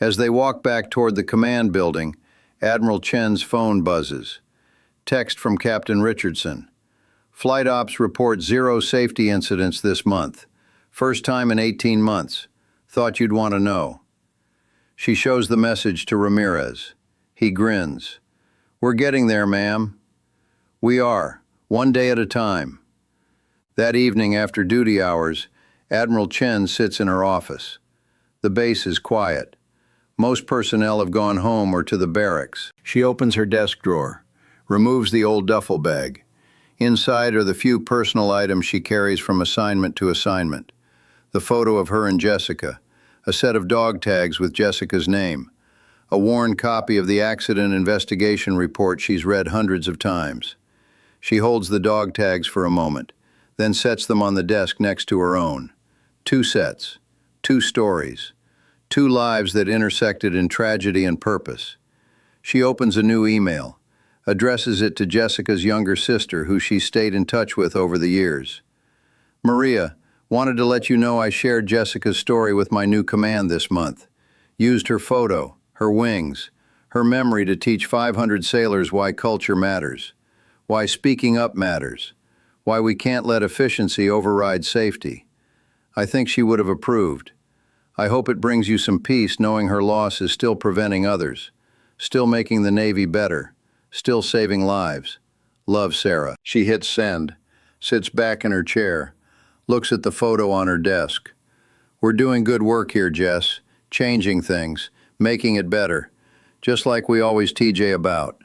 As they walk back toward the command building, Admiral Chen's phone buzzes. Text from Captain Richardson. Flight ops report 0 safety incidents this month. First time in 18 months. Thought you'd want to know. She shows the message to Ramirez. He grins. We're getting there, ma'am. We are, one day at a time. That evening after duty hours, Admiral Chen sits in her office. The base is quiet. Most personnel have gone home or to the barracks. She opens her desk drawer, removes the old duffel bag. Inside are the few personal items she carries from assignment to assignment. The photo of her and Jessica, a set of dog tags with Jessica's name, a worn copy of the accident investigation report she's read hundreds of times. She holds the dog tags for a moment, then sets them on the desk next to her own. 2 sets, 2 stories, 2 lives that intersected in tragedy and purpose. She opens a new email, addresses it to Jessica's younger sister, who she stayed in touch with over the years. Maria, wanted to let you know I shared Jessica's story with my new command this month. Used her photo, her wings, her memory to teach 500 sailors why culture matters, why speaking up matters, why we can't let efficiency override safety. I think she would have approved. I hope it brings you some peace knowing her loss is still preventing others, still making the Navy better, still saving lives. Love, Sarah. She hits send, sits back in her chair, looks at the photo on her desk. We're doing good work here, Jess, changing things, making it better, just like we always TJ about.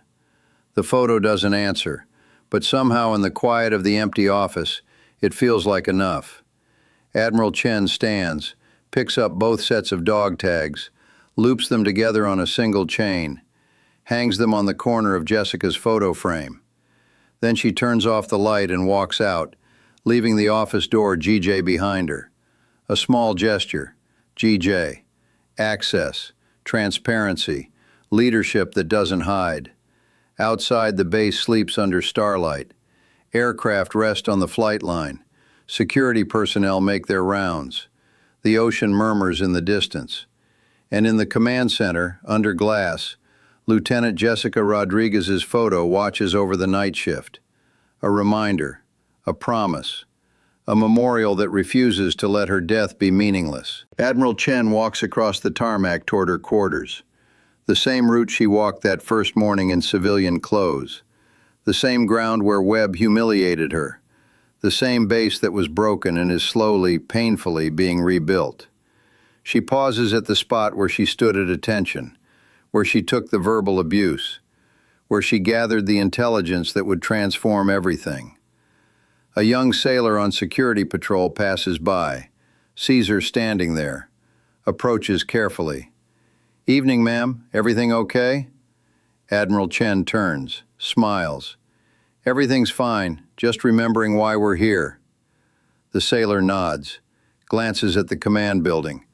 The photo doesn't answer, but somehow in the quiet of the empty office, it feels like enough. Admiral Chen stands, picks up both sets of dog tags, loops them together on a single chain, hangs them on the corner of Jessica's photo frame. Then she turns off the light and walks out, leaving the office door GJ behind her. A small gesture. GJ. Access. Transparency. Leadership that doesn't hide. Outside, the base sleeps under starlight. Aircraft rest on the flight line. Security personnel make their rounds. The ocean murmurs in the distance. And in the command center, under glass, Lieutenant Jessica Rodriguez's photo watches over the night shift. A reminder, a promise, a memorial that refuses to let her death be meaningless. Admiral Chen walks across the tarmac toward her quarters. The same route she walked that first morning in civilian clothes. The same ground where Webb humiliated her. The same base that was broken and is slowly, painfully being rebuilt. She pauses at the spot where she stood at attention, where she took the verbal abuse, where she gathered the intelligence that would transform everything. A young sailor on security patrol passes by, sees her standing there, approaches carefully. Evening, ma'am. Everything okay? Admiral Chen turns, smiles. Everything's fine, just remembering why we're here. The sailor nods, glances at the command building,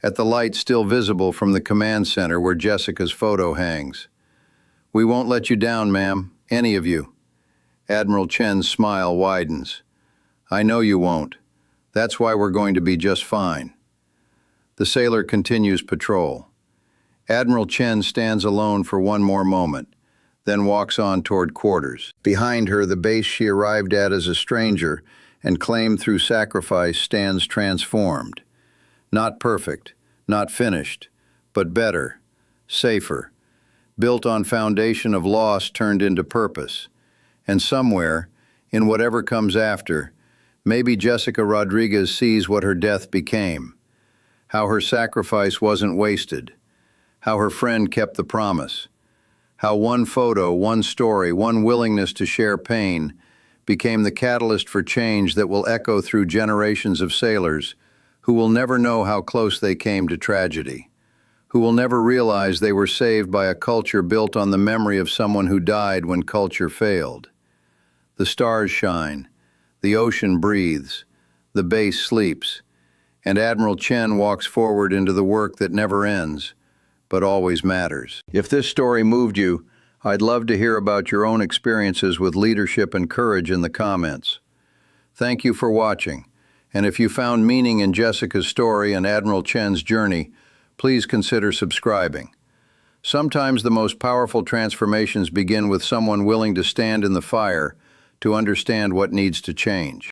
at the light still visible from the command center where Jessica's photo hangs. We won't let you down, ma'am, any of you. Admiral Chen's smile widens. I know you won't. That's why we're going to be just fine. The sailor continues patrol. Admiral Chen stands alone for one more moment, then walks on toward quarters. Behind her, the base she arrived at as a stranger and claimed through sacrifice stands transformed. Not perfect, not finished, but better, safer, built on foundation of loss turned into purpose. And somewhere, in whatever comes after, maybe Jessica Rodriguez sees what her death became, how her sacrifice wasn't wasted, how her friend kept the promise, how one photo, one story, one willingness to share pain became the catalyst for change that will echo through generations of sailors who will never know how close they came to tragedy, who will never realize they were saved by a culture built on the memory of someone who died when culture failed. The stars shine, the ocean breathes, the base sleeps, and Admiral Chen walks forward into the work that never ends, but always matters. If this story moved you, I'd love to hear about your own experiences with leadership and courage in the comments. Thank you for watching, and if you found meaning in Jessica's story and Admiral Chen's journey, please consider subscribing. Sometimes the most powerful transformations begin with someone willing to stand in the fire to understand what needs to change.